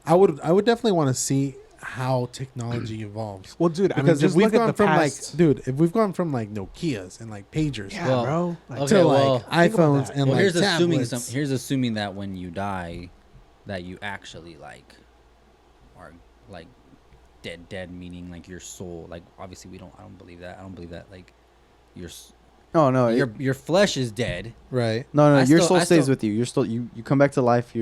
I would definitely want to see how technology evolves. Well, dude, I mean, Because just if we've look at gone the from past. like, dude, if we've gone from like Nokias and like pagers Yeah, Well, bro. Like, okay, to well, like think about iPhones that. and Well, like here's assuming tablets. here's assuming that when you die, that you actually like are like dead, meaning like your soul. Like obviously I don't believe that. I don't believe that like your no, your flesh is dead. right? no, I your still- soul I stays still- with you. You're still you come back to life.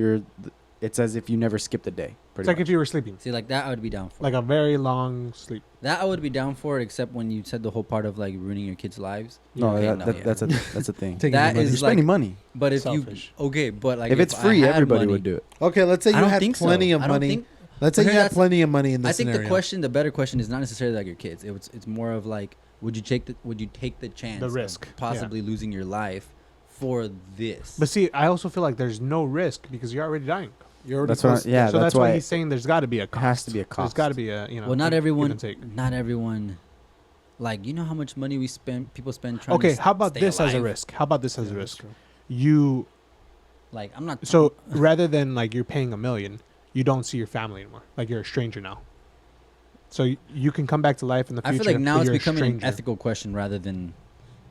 It's as if you never skipped a day. it's like if you were sleeping, See, like that I would be down for. like a very long sleep. That I would be down for, except when you said the whole part of like ruining your kids' lives. No, Okay, that, that's a thing. Taking That your money. You're is like, spending money. but if Selfish. you okay, but like If it's I free, had everybody money- would do it. Okay, let's say I you don't had think so. plenty of I don't money. think- Let's say But you here had that's- plenty of money in this I think scenario. the better question is not necessarily like your kids. It's more of like, would you take the chance, The of risk, possibly losing your life for this? But see, I also feel like there's no risk because you're already dying. You're already That's close. what. Yeah, so that's why why he's saying there's got to be a cost. has to be a There's cost. got to be a well, not give everyone, and take. not everyone, like you know how much money people spend trying. Okay, to how about stay this as a alive? risk? How about this as a Yeah, risk? that's true. You Like I'm not. so rather than like you're paying $1 million, you don't see your family anymore. Like you're a stranger now. So you can come back to life in the I future. feel like now but it's you're a becoming an stranger. ethical question rather than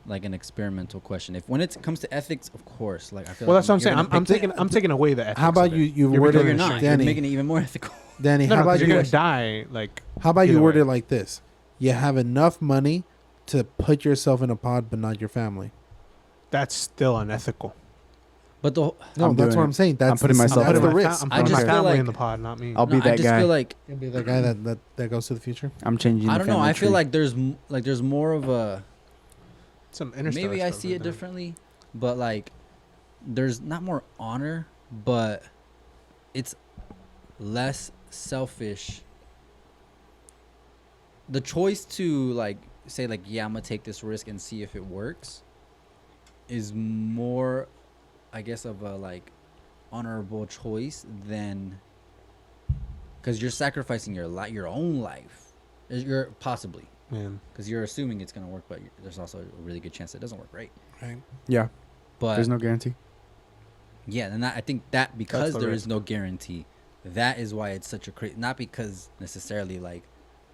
like an experimental question. If when it comes to ethics, of course, like I feel. Well, like that's what I'm saying. you're gonna I'm taking away the ethics. How about of it. you? You You're word pick- it, You're becoming not. stranger. You're Danny. making it even more ethical. Danny, No, how no, 'cause about you're you? gonna die. Like How about you either word way. it like this? You have enough money to put yourself in a pod, but not your family. that's still unethical. But the No, I'm that's doing what it. I'm saying. That's putting the, myself that's in the it. risk. I'm I putting just my feel family like- in the pod, not me. I'll be I that just guy. feel like You'll be the guy that goes to the future. I'm changing. I the don't know. family I feel tree. like there's more of a Some interstellar maybe I stuff see like it that. differently, but like there's not more honor, but it's less selfish. The choice to like say like yeah I'm gonna take this risk and see if it works is more, I guess, of a like honorable choice than because you're sacrificing your own life. You're possibly Man. because you're assuming it's gonna work, but there's also a really good chance it doesn't work, right? Right. Yeah. But There's no guarantee. Yeah, and I think that because the there is risk. no guarantee, that is why it's such a crazy. Not because necessarily like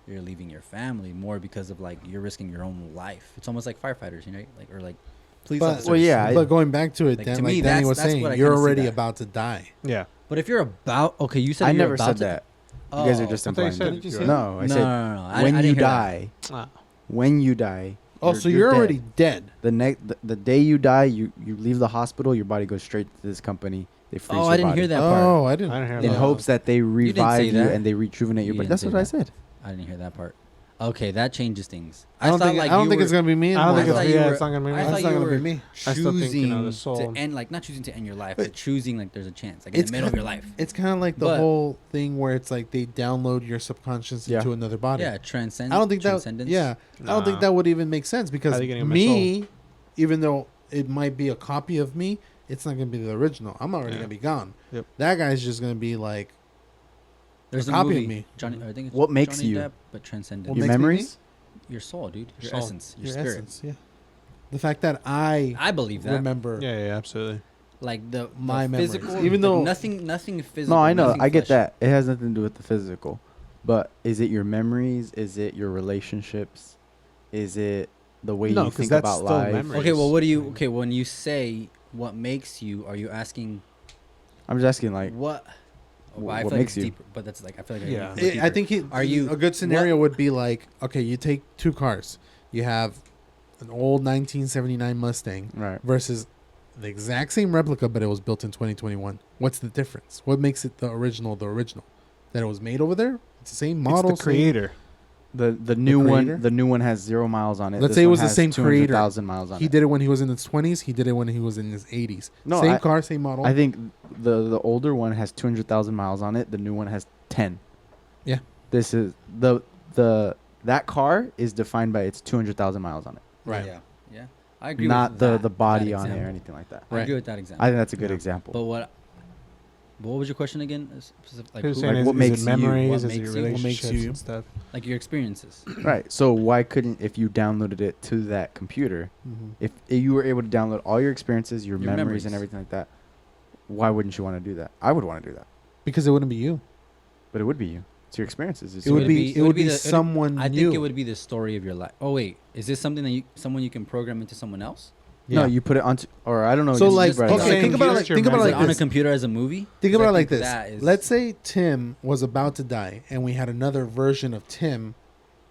you're leaving your family, more because of like you're risking your own life. It's almost like firefighters, you know, like or like police But, officers. Well, yeah, but going back to it, Like, Dan, to like me, Danny was that's saying, what I you're kinda see already that. about to die. Yeah. But if you're about you said I you're never about said to, that. You guys are just I thought you implying. said that. Didn't you say say No, I no, said no. I when didn't you hear that. die. Ah. When you die. Oh, so you're dead. already dead. The day you die, you leave the hospital. Your body goes straight to this company. They freeze Oh, your I didn't body hear that part. Oh, I didn't. I didn't hear in that. hopes that they didn't revive say you that. and they rejuvenate your You body. didn't That's say what I that. said. I didn't hear that part. Okay, that changes things. I don't thought, think. like, I don't you think were- it's gonna be me. I don't anymore. think it's thought yeah, you were- it's not gonna be I me. It's thought not you gonna be were me. I still think, you know, the choosing soul- to end, like not choosing to end your life, But- but choosing like there's a chance, like in It's the middle of your life. It's kind of like the But- whole thing where it's like they download your subconscious Yeah. into another body. Yeah, transcend. I don't think that. transcendence. Yeah, I don't think Nah. that would even make sense because How they getting my me, even though it might be a copy of me, it's not gonna be the original. I'm already Yeah. gonna be gone. Yep. That guy's just gonna be like, There's a copy of movie. me. Johnny, I think it's What makes Johnny you? Depp, but transcendence. What Your makes me memories. Your soul, dude. Your soul. essence. Your, your spirit. essence. Yeah, the fact that I I believe that. remember. Yeah, yeah, absolutely. Like My the memories. physical, Even like, though- nothing physical. No, I know. nothing I get flesh. that. It has nothing to do with the physical. But is it your memories? Is it your relationships? Is it the way No, you 'cause think that's about still life? memories. Okay, well, what do you? Okay, when you say what makes you, are you asking I'm just asking, like, what? Well, I what feel like makes it's you? deeper, but that's like I feel like Yeah. I, I think Are you- a good scenario would be like, okay, you take two cars. You have an old 1979 Mustang right? versus the exact same replica, but it was built in 2021. What's the difference? What makes it the original? The original that it was made over there. It's the same model. It's the creator. The new creator? one. The new one has 0 miles on it. Let's This say it one was the has same creator. 200,000 miles on He it. did it when he was in his 20s. He did it when he was in his 80s. No, same I- car, same model. I think the older one has 200,000 miles on it. The new one has 10. Yeah. This is that car is defined by its 200,000 miles on it, Right. Yeah, yeah. I agree. not with the that, the body that on it or example. anything like that. I agree with that example. I think that's a good Yeah. example. But what was your question again? Like, He was who- saying Like, is, what is makes it you? memories? What Is it makes your you? What makes relationships you? and stuff? like your experiences. Right. So why couldn't, if you downloaded it to that computer, Mhm. if you were able to download all your experiences, your, Your memories, and memories. everything like that, why wouldn't you want to do that? I would want to do that, Because it wouldn't be you. but it would be you. It's your experiences. It's It would your- be. It would be the- someone I new. think it would be the story of your life. Oh wait, is this something that someone you can program into someone else? No, Yeah. you put it onto, or I don't know. So you like, just write it okay, down. think about it. Like, Just your think about it Like like on a this. computer as a movie. Think 'Cause about I it like think this. that is- Let's say Tim was about to die, and we had another version of Tim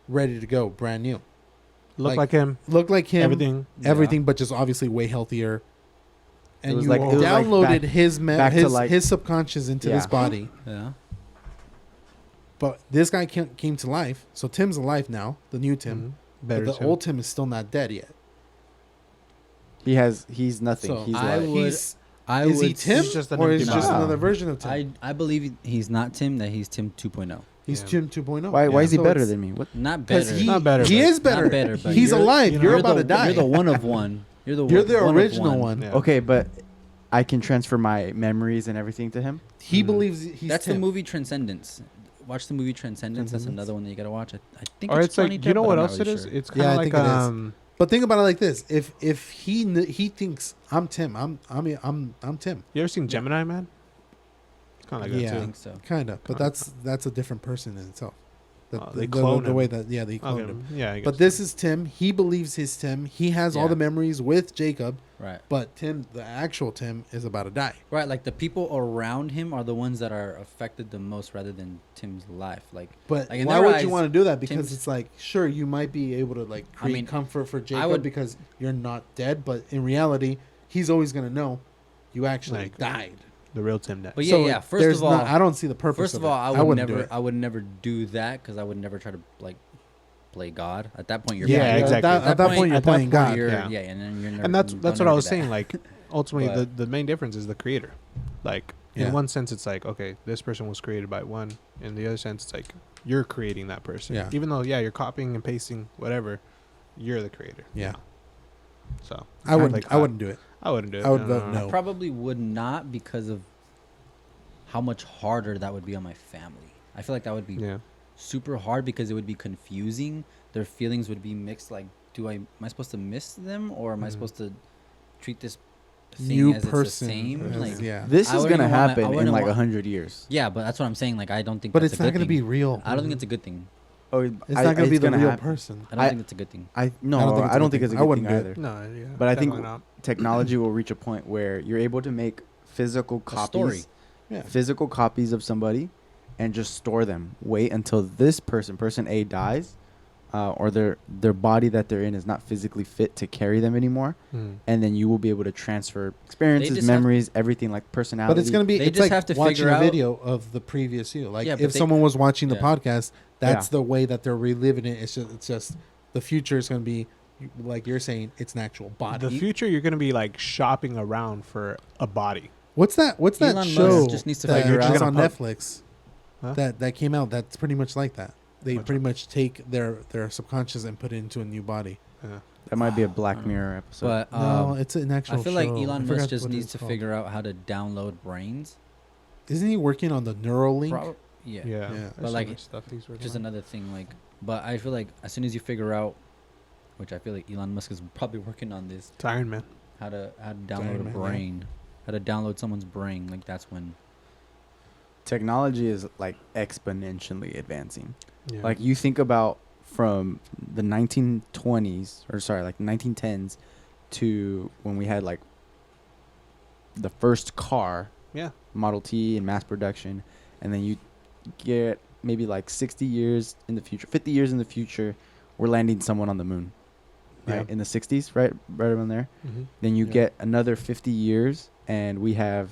ready to go, brand new. Look Like, like him. Looked like him, Everything. everything, but just obviously way healthier. And was you like- it was like downloaded back- his back to like- his subconscious into this Yeah. body. Yeah. But this guy came to life, so Tim's alive now, the new Tim. Mhm. But Better the Tim. old Tim is still not dead yet. He's nothing. So He's I like, would- He's I is he would Tim, He's just an or is empty just body. another version of Tim? I believe he's not Tim. That he's Tim 2.0. He's Yeah. Tim 2.0. why is he So better it's- than me? What? Not Because better. he, Not better, he but- is better. Not better, but He's you're- alive. you know, You're You're about the, to die. You're the one of one. You're the You're one, the one of original one. Yeah. Okay, but I can transfer my memories and everything to him. He Mhm. believes he's That's Tim. the movie Transcendence. Watch the movie Transcendence. That's Transcendence. another one that you gotta watch. I think Or it's it's like, Johnny do you Depp, know but what I'm not else it really is? sure. It's Yeah, kind I of think like it is. But think about it like this: if he thinks I'm Tim, I'm Tim. You ever seen Gemini Man? It's kind of like Yeah. I that too. think so. Kind of, but Kinda. that's a different person in itself. They clone the him. way that they cloned Okay. him. Yeah, I guess. But this is Tim. He believes he's Tim. He has all Yeah. the memories with Jacob. Right. But Tim, the actual Tim, is about to die. Right. Like the people around him are the ones that are affected the most, rather than Tim's life. Like, But Like, in why their would eyes, you want to do that? Because Tim's- it's like, sure, you might be able to like I create mean, comfort for Jacob would- because you're not dead. But in reality, he's always gonna know you actually Like, died. the real Tim died. but yeah, So yeah. First there's of all, not, I don't see the purpose. first of of all, it. I would wouldn't do never, it. I would never do that because I would never try to like play God. At that point, you're Yeah, playing- exactly. At that point, you're at that playing point, God. You're, Yeah. yeah. and then you're never. And that's don't what never I do was that. saying. Like, ultimately, But- the main difference is the creator. Like, Yeah. in one sense, it's like, okay, this person was created by one. In the other sense, it's like you're creating that person. Yeah. Even though, yeah, you're copying and pasting whatever, you're the creator. Yeah, So I wouldn't. Like, I wouldn't do it. I wouldn't do it. I would No, vote no, no. I probably would not because of how much harder that would be on my family. I feel like that would be Yeah. super hard because it would be confusing. Their feelings would be mixed. Like, am I supposed to miss them or am I Mhm. supposed to treat this thing new as it's the person. same. as- Like, yeah, This I is wouldn't gonna want my- I happen in wouldn't like want- 100 years. yeah, but that's what I'm saying. Like, I don't think. but that's it's a not good going to thing. be real. I don't think it's a good thing. Oh, It's not going to be the real happen. person. I don't I- think it's a good thing. I no, I don't think it's I a don't good think it's a thing. I good wouldn't thing do it. either. No, yeah, But I think definitely not. technology will reach a point where you're able to make physical story. copies, Yeah. physical copies of somebody, and just store them. Wait until this person A, dies, or their body that they're in is not physically fit to carry them anymore, Mm. and then you will be able to transfer experiences, just have- memories, everything like personality. But it's going to be, They it's just like have to watching figure a out- video of the previous you. Like Yeah, but if they- someone was watching the yeah. podcast, that's Yeah. the way that they're reliving it. It's just the future is going to be, like you're saying, it's an actual body. The future, you're gonna be like shopping around for a body. What's that Elon Musk show just needs to that figure is out- on Pub- Netflix Huh? that came out? That's pretty much like that. They Which pretty much take their subconscious and put it into a new body. Yeah. that might be a Black Mirror episode. But No, it's an actual I feel show. like I Elon forgot Musk just what needs it's to called. figure out how to download brains. Isn't he working on the Neuralink? Yeah. Yeah, Yeah. There's But so like, much stuff he's working Just on. another thing, like, but I feel like as soon as you figure out, which I feel like Elon Musk is probably working on this, It's Iron Man. how to Iron download a Man, yeah. brain, how to download someone's brain, like that's when. Technology is like exponentially advancing. Yeah. Like you think about from the 1920s, or sorry, like 1910s, to when we had like the first car, yeah, Model T in mass production, and then you get maybe like 60 years in the future, 50 years in the future, we're landing someone on the moon, right? Yeah. In the 60s, right around there. mm-hmm. Then you Yeah. get another 50 years, and we have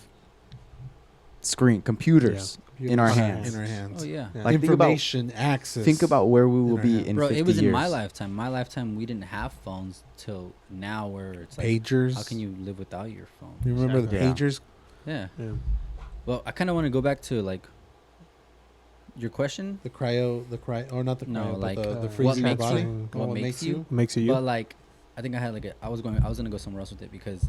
computers in our hands. In our hands. Oh yeah, Yeah. Like think about Information access. think about where we will our be hands. in bro, 50 it was years. in my lifetime. My lifetime, we didn't have phones till now, where it's like, Pagers. how can you live without your phone? You remember the Yeah. pagers? Yeah. Yeah. Well, I kind of want to go back to like your question, Or not the cryo, No, but like, the what freezing makes body. you- Oh, what makes you? Makes it you. but like, I think I had like I was gonna go somewhere else with it because,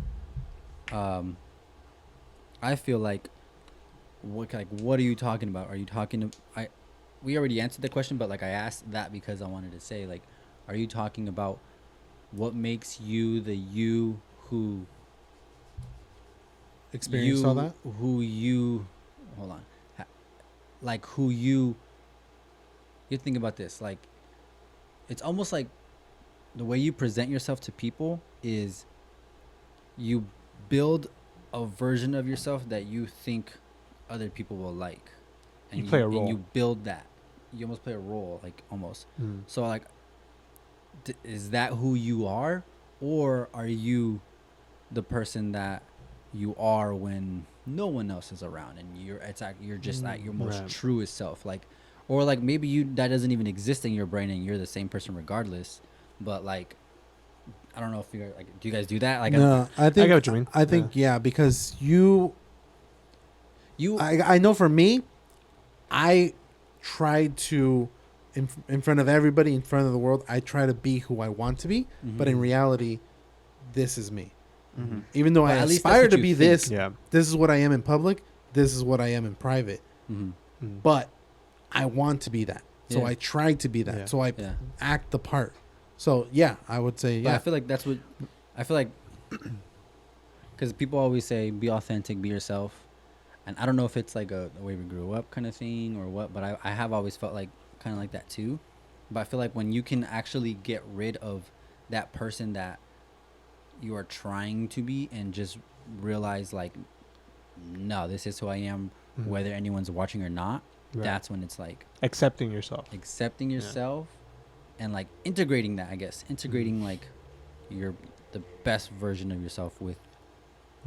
I feel like, what are you talking about? Are you talking to we already answered the question, but like I asked that because I wanted to say like, are you talking about what makes you the you who Experience you, all that? who you hold on like who you think about this, like it's almost like the way you present yourself to people is you build a version of yourself that you think other people will like, and You play a and role. you build that, you almost play a role, like almost. Mm. So like, is that who you are, or are you the person that you are when no one else is around and you're just at your most Right. truest self, like, or like maybe that doesn't even exist in your brain and you're the same person regardless, but like, I don't know if you like, do you guys do that? Like, No, I think get what you mean. I think yeah, because you you I know for me, I tried to in front of everybody, in front of the world, I try to be who I want to be, but in Mhm. reality, this is me. Mhm. Even though But I at least that's aspire what to you be think. this, Yeah. this is what I am in public, this is what I am in private. Mhm. Mm. But I want to be that. So Yeah. I try to be that. Yeah. So I Yeah. act the part. So yeah, I would say But yeah. I feel like that's what I feel like, because people always say be authentic, be yourself, and I don't know if it's like a way we grew up kind of thing or what, but I have always felt like kind of like that too. But I feel like when you can actually get rid of that person that you are trying to be and just realize like, no, this is who I am, Mhm. whether anyone's watching or not. Right. That's when it's like Accepting yourself. accepting yourself and like integrating that, I guess integrating Mm-hmm. like the best version of yourself with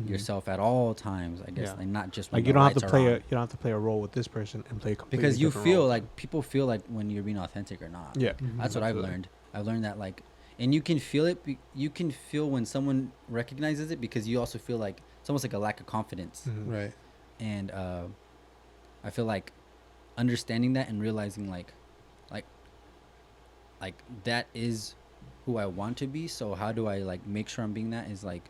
Mhm. yourself at all times, I guess. Yeah. Like not just when Like the you don't have to lights are play on. you don't have to play a role with this person and play a completely Because you different feel role. like people feel like when you're being authentic or not. Yeah. Mhm. That's what I've Absolutely. learned. I've learned that like, and you can feel it. You can feel when someone recognizes it because you also feel like it's almost like a lack of confidence. Mhm. Right. And I feel like understanding that and realizing like that is who I want to be. So how do I like make sure I'm being that is like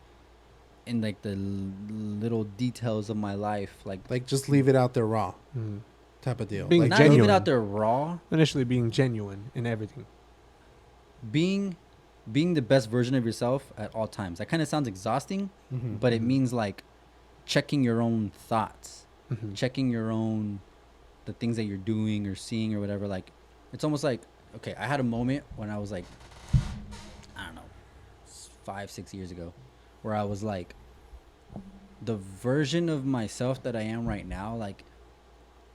in like the little details of my life, like Like just leave it out there raw Mhm. type of deal. Being Like not leave it genuine. out there raw, Initially being genuine in everything. being being the best version of yourself at all times. That kind of sounds exhausting, Mhm. but it means like checking your own thoughts, Mhm. checking your own the things that you're doing or seeing or whatever. Like it's almost like, okay, I had a moment when I was like, I don't know, 5-6 years ago, where I was like, the version of myself that I am right now, like,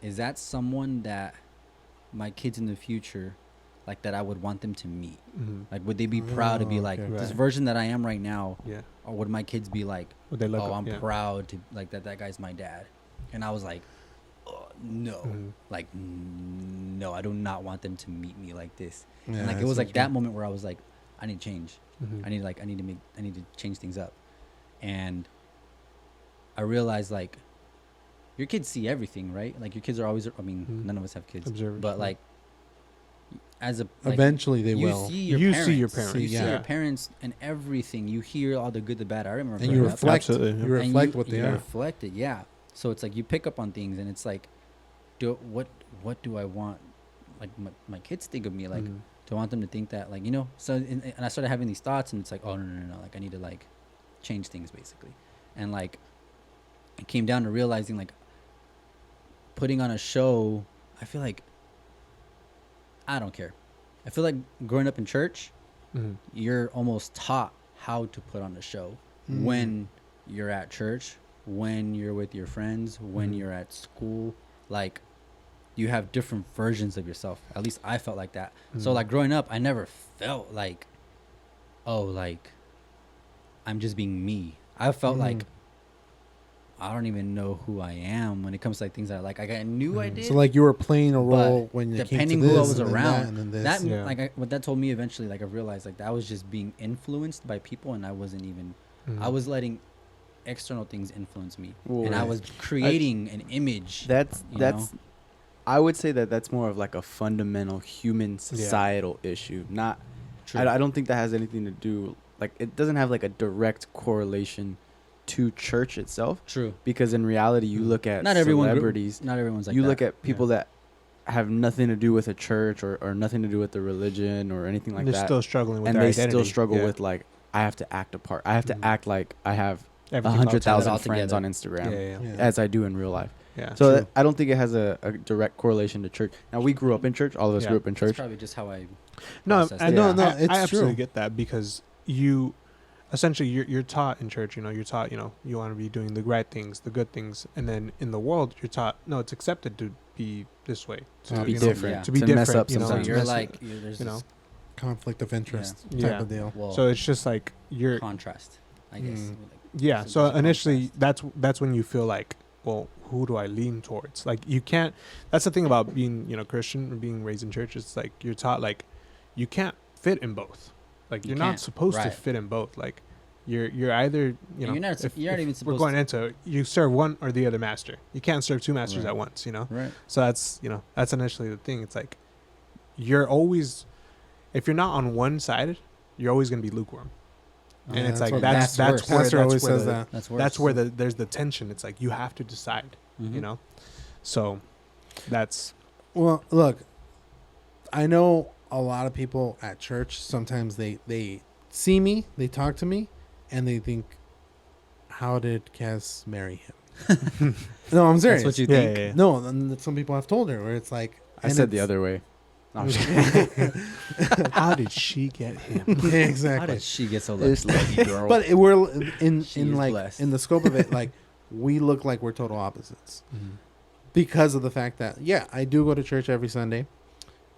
is that someone that my kids in the future, like, that I would want them to meet? Mhm. Like, would they be proud to be like, okay. this Right. version that I am right now, Yeah. or would my kids be like, Would they look oh, up- I'm yeah. proud to, like, that guy's my dad? And I was like, oh, no. Mhm. Like, no, I do not want them to meet me like this. Yeah, And, like, it that's was like what that you- moment where I was like, I need to change. Mhm. I need to change things up. And I realized, like, your kids see everything, right? Like, your kids are always, I mean, Mhm. none of us have kids, Observers, but yeah. like, as a, like, Eventually they you will. see your You parents. see your parents, You see yeah. your parents and everything. You hear all the good, the bad. I remember And you growing up, reflect. Absolutely, yeah. You and reflect what they you are. reflect it, yeah. So it's like you pick up on things, and it's like, what do I want, like my kids think of me? Like, Mhm. do I want them to think that, like, you know? So and I started having these thoughts, and it's like, oh no, like I need to like change things basically, and like it came down to realizing like putting on a show. I feel like I don't care. I feel like growing up in church, Mhm. you're almost taught how to put on a show Mm. when you're at church, when you're with your friends, when Mhm. you're at school. Like, you have different versions of yourself. At least I felt like that. So Mhm. like growing up, I never felt like, oh, like I'm just being me. I felt like Mhm. I don't even know who I am when it comes to like things that I like. I knew I Mhm. did. So like you were playing a But role when it came depending to this, who I was and then around, that, and then this. that Yeah. like what that told me eventually, like I realized like that was just being influenced by people, and I wasn't even. Mhm. I was letting external things influence me, Well, and I right. was creating an image. That's you that's. know? I would say that that's more of like a fundamental human societal issue. Not. True. I don't think that has anything to do. Like it doesn't have like a direct correlation to church itself. True. Because in reality, you look at Not everyone. celebrities. Not everyone's like You that. look at people that have nothing to do with a church or nothing to do with the religion or anything like They're that, still struggling with and their they identity. still struggle Yeah. with like I have to act a part. I have to Mhm. act like I have Everything about 100,000 all friends together. on Instagram, Yeah, yeah. Yeah. as I do in real life. Yeah. So True. I don't think it has a direct correlation to church. Now we grew up in church. All of us Yeah. grew up in That's church. probably just how I. No, process I, it. No, no, I, it's I absolutely true. get that because you, essentially, you're taught in church. You're taught. You want to be doing the right things, the good things, and then in the world, you're taught. No, it's accepted to be this way, To be know, different, yeah. to be to different. mess up you know, So sometimes. you're mess- like, there's you know. this Conflict of interest type Yeah. of deal. well, So it's just like you're. contrast, I guess. Mm. Like, Yeah. there's So a initially, contrast. that's when you feel like, well, who do I lean towards? Like you can't. That's the thing about being Christian or being raised in church. It's like you're taught like you can't fit in both. Like You you're not can't, supposed to right. fit in both. Like you're either You're not su- you're not even we're supposed going to- into it, you serve one or the other master. You can't serve two masters Right. at once. Right. So that's initially the thing. It's like you're always, if you're not on one side, you're always gonna be lukewarm. And Yeah, it's that's like what that's worse. where Pastor always that's where says the, that. That's worse. that's where there's the tension. It's like you have to decide. Mhm. You know, so that's Well, look, I know a lot of people at church. Sometimes they see me, they talk to me, and they think, "How did Cass marry him?" No, I'm serious. That's what you yeah, think. yeah, yeah. No, and some people have told her where it's like I and said the it's- other way. No, I'm just How did she get him? Yeah, How exactly. did she get so This lucky? lucky girl. But we're in She in is like blessed. in the scope of it, like we look like we're total opposites because of the fact that I do go to church every Sunday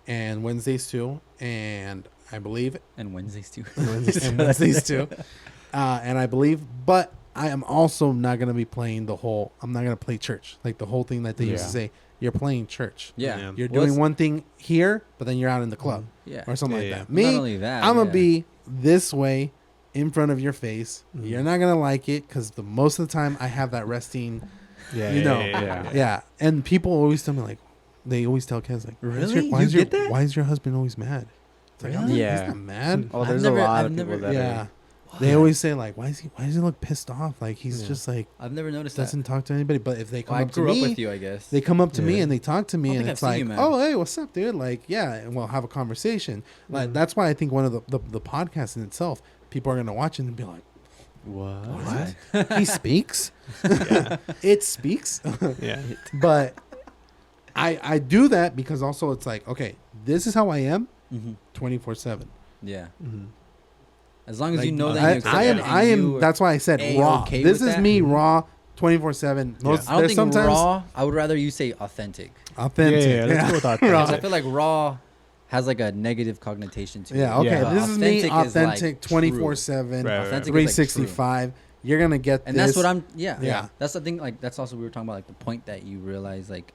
and Wednesdays too, and I believe And Wednesdays too. and Wednesdays too, and I believe, but I am also not gonna be playing the whole. I'm not gonna play church like the whole thing that they used to Yeah. say. You're playing church. Yeah. Yeah. You're Well, doing it's- one thing here, but then you're out in the club Yeah. or something Yeah, like yeah. that. Me, Not only that, I'm gonna yeah. be this way in front of your face. Mhm. You're not gonna like it because the most of the time I have that resting. Yeah, You know, yeah. And people always tell me like, they always tell Kez like, Really? Why You is your, get that? why is your husband always mad? It's like, Really? He's Yeah. not mad. Oh, I've there's never- a lot I've of people never- that Yeah. are. They always say like, why does he look pissed off? Like he's Yeah. just like I've never noticed that. doesn't talk to anybody. But if they come Well, I up to grew up me, with you, I guess. they come up to me Yeah. and they talk to me, I don't and think it's I've like, seen you, man. oh hey, what's up, dude? Like yeah, and we'll have a conversation. Like that's why I think one of the podcasts in itself, people are gonna watch it and be like, What? he speaks, it speaks. Yeah. But I do that because also it's like, okay, this is how I am, Mm-hmm. 24/7. Yeah. Mhm. As long as Like, you know that I, you accept I am. it and I am. you are That's why I said raw. A-okay This with is that. me raw, 24/7. Yeah. I don't There's think sometimes raw. I would rather you say authentic. authentic. Yeah, let's go with authentic. Raw. Because I feel like raw has like a negative connotation to Yeah. it. Okay. Yeah. This is me Authentic is, like, authentic, true. 24/7, Right, right. Authentic is, like, 365. You're gonna get And this. that's what I'm. Yeah. Yeah. That's the thing. Like that's also we were talking about. Like the point that you realize like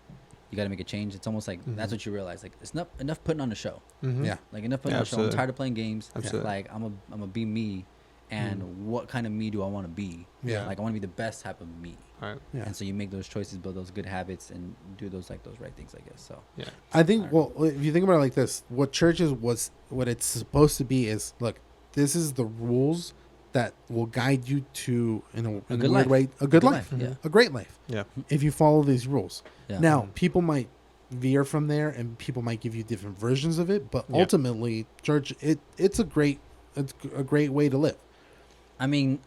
you got to make a change. It's almost like that's what you realize. Like it's not enough putting on a show. Mhm. Yeah. Like enough putting Yeah, on a show. I'm absolutely. tired of playing games. Absolutely. Like I'm a be me, and what kind of me do I want to be? Yeah. Like I want to be the best type of me. All right. Yeah. And so you make those choices, build those good habits, and do those right things. I guess so. Yeah. I think. Well, if you think about it like this, what churches was what it's supposed to be is look. This is the rules that will guide you to in a good weird life. way a good life, Yeah. a great life. Yeah. If you follow these rules. Yeah. Now, people might veer from there, and people might give you different versions of it, but Yeah. ultimately, church it's a great way to live. I mean,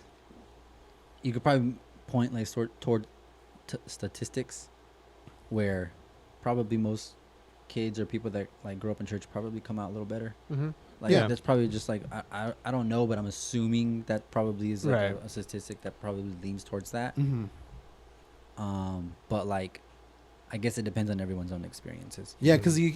you could probably point like toward statistics, where probably most kids or people that like grow up in church probably come out a little better. Mm-hmm. Like Yeah. that's probably just like I don't know, but I'm assuming that probably is like Right. a statistic that probably leans towards that. Mm-hmm. But like, I guess it depends on everyone's own experiences. Yeah, because you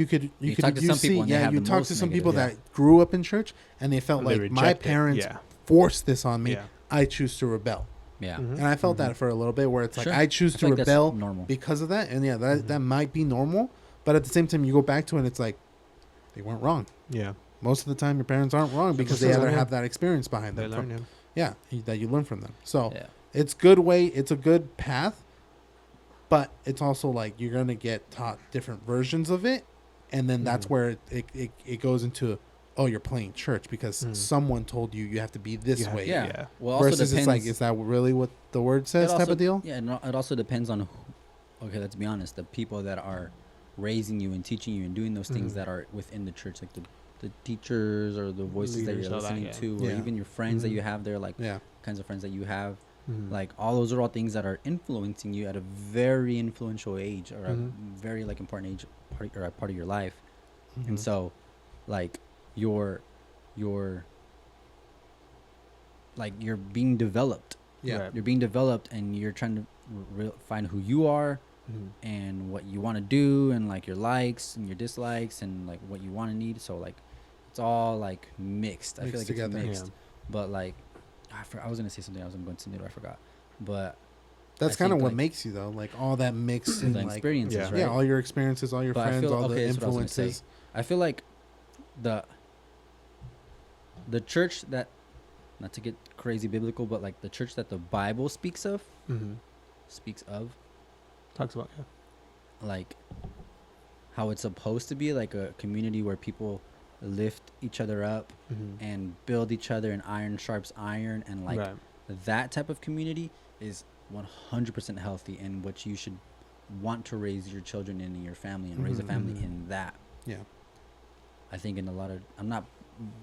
could You talk to some people and they have you the talk most to some negative, people yeah. that grew up in church and they felt And they like my reject it. parents Yeah. forced this on me. Yeah. I choose to rebel, Yeah. Mhm. and I felt that for a little bit where it's like Sure. I choose I to feel like that's rebel normal. because of that, and yeah, that might be normal, but at the same time, you go back to it, and it's like they weren't wrong. Yeah. Most of the time, your parents aren't wrong because they Most of either the time, have that experience behind They them. learn. from- Yeah. that you learn from them. So Yeah. it's good way. It's a good path, but it's also like you're gonna get taught different versions of it, and then that's Mhm. where it goes into you're playing church because Mm. someone told you have to be this You have- way. Yeah. Yeah. Well, also Versus depends. it's like, is that really what the word says? It Type also- of deal. Yeah, and it also depends on okay, let's be honest, the people that are raising you and teaching you and doing those things Mhm. that are within the church, like the teachers or the voices that Leaders, you're all that, listening yeah. to, or Yeah. even your friends that Mhm. you have there, like Yeah. kinds of friends that you have, Mhm. like all those are all things that are influencing you at a very influential age or Mhm. a very like important age part or a part of your life. Mhm. And so, like you're like you're being developed. Yeah. Right. You're being developed, and you're trying to find who you are Mhm. and what you want to do, and like your likes and your dislikes, and like what you want to need. So like, it's all like mixed. I feel Mixed like together. it's mixed. Yeah. But like, I was gonna say something. I was going to say it. I forgot. But That's I kind of think, what like, makes you though, like all that mixed and the like experiences, yeah. right? yeah, all your experiences, all your But I friends, feel- all okay, the that's what I was gonna say. influences. I feel like the church that, not to get crazy biblical, but like the church that the Bible speaks of, Mhm. Talks about like how it's supposed to be, like a community where people lift each other up yeah. Mhm. and build each other, and iron sharps iron, and like Right. that type of community is 100% healthy, and what you should want to raise your children in and your family, and raise a Mhm, family mhm. in that. Yeah. I think in a lot of, I'm not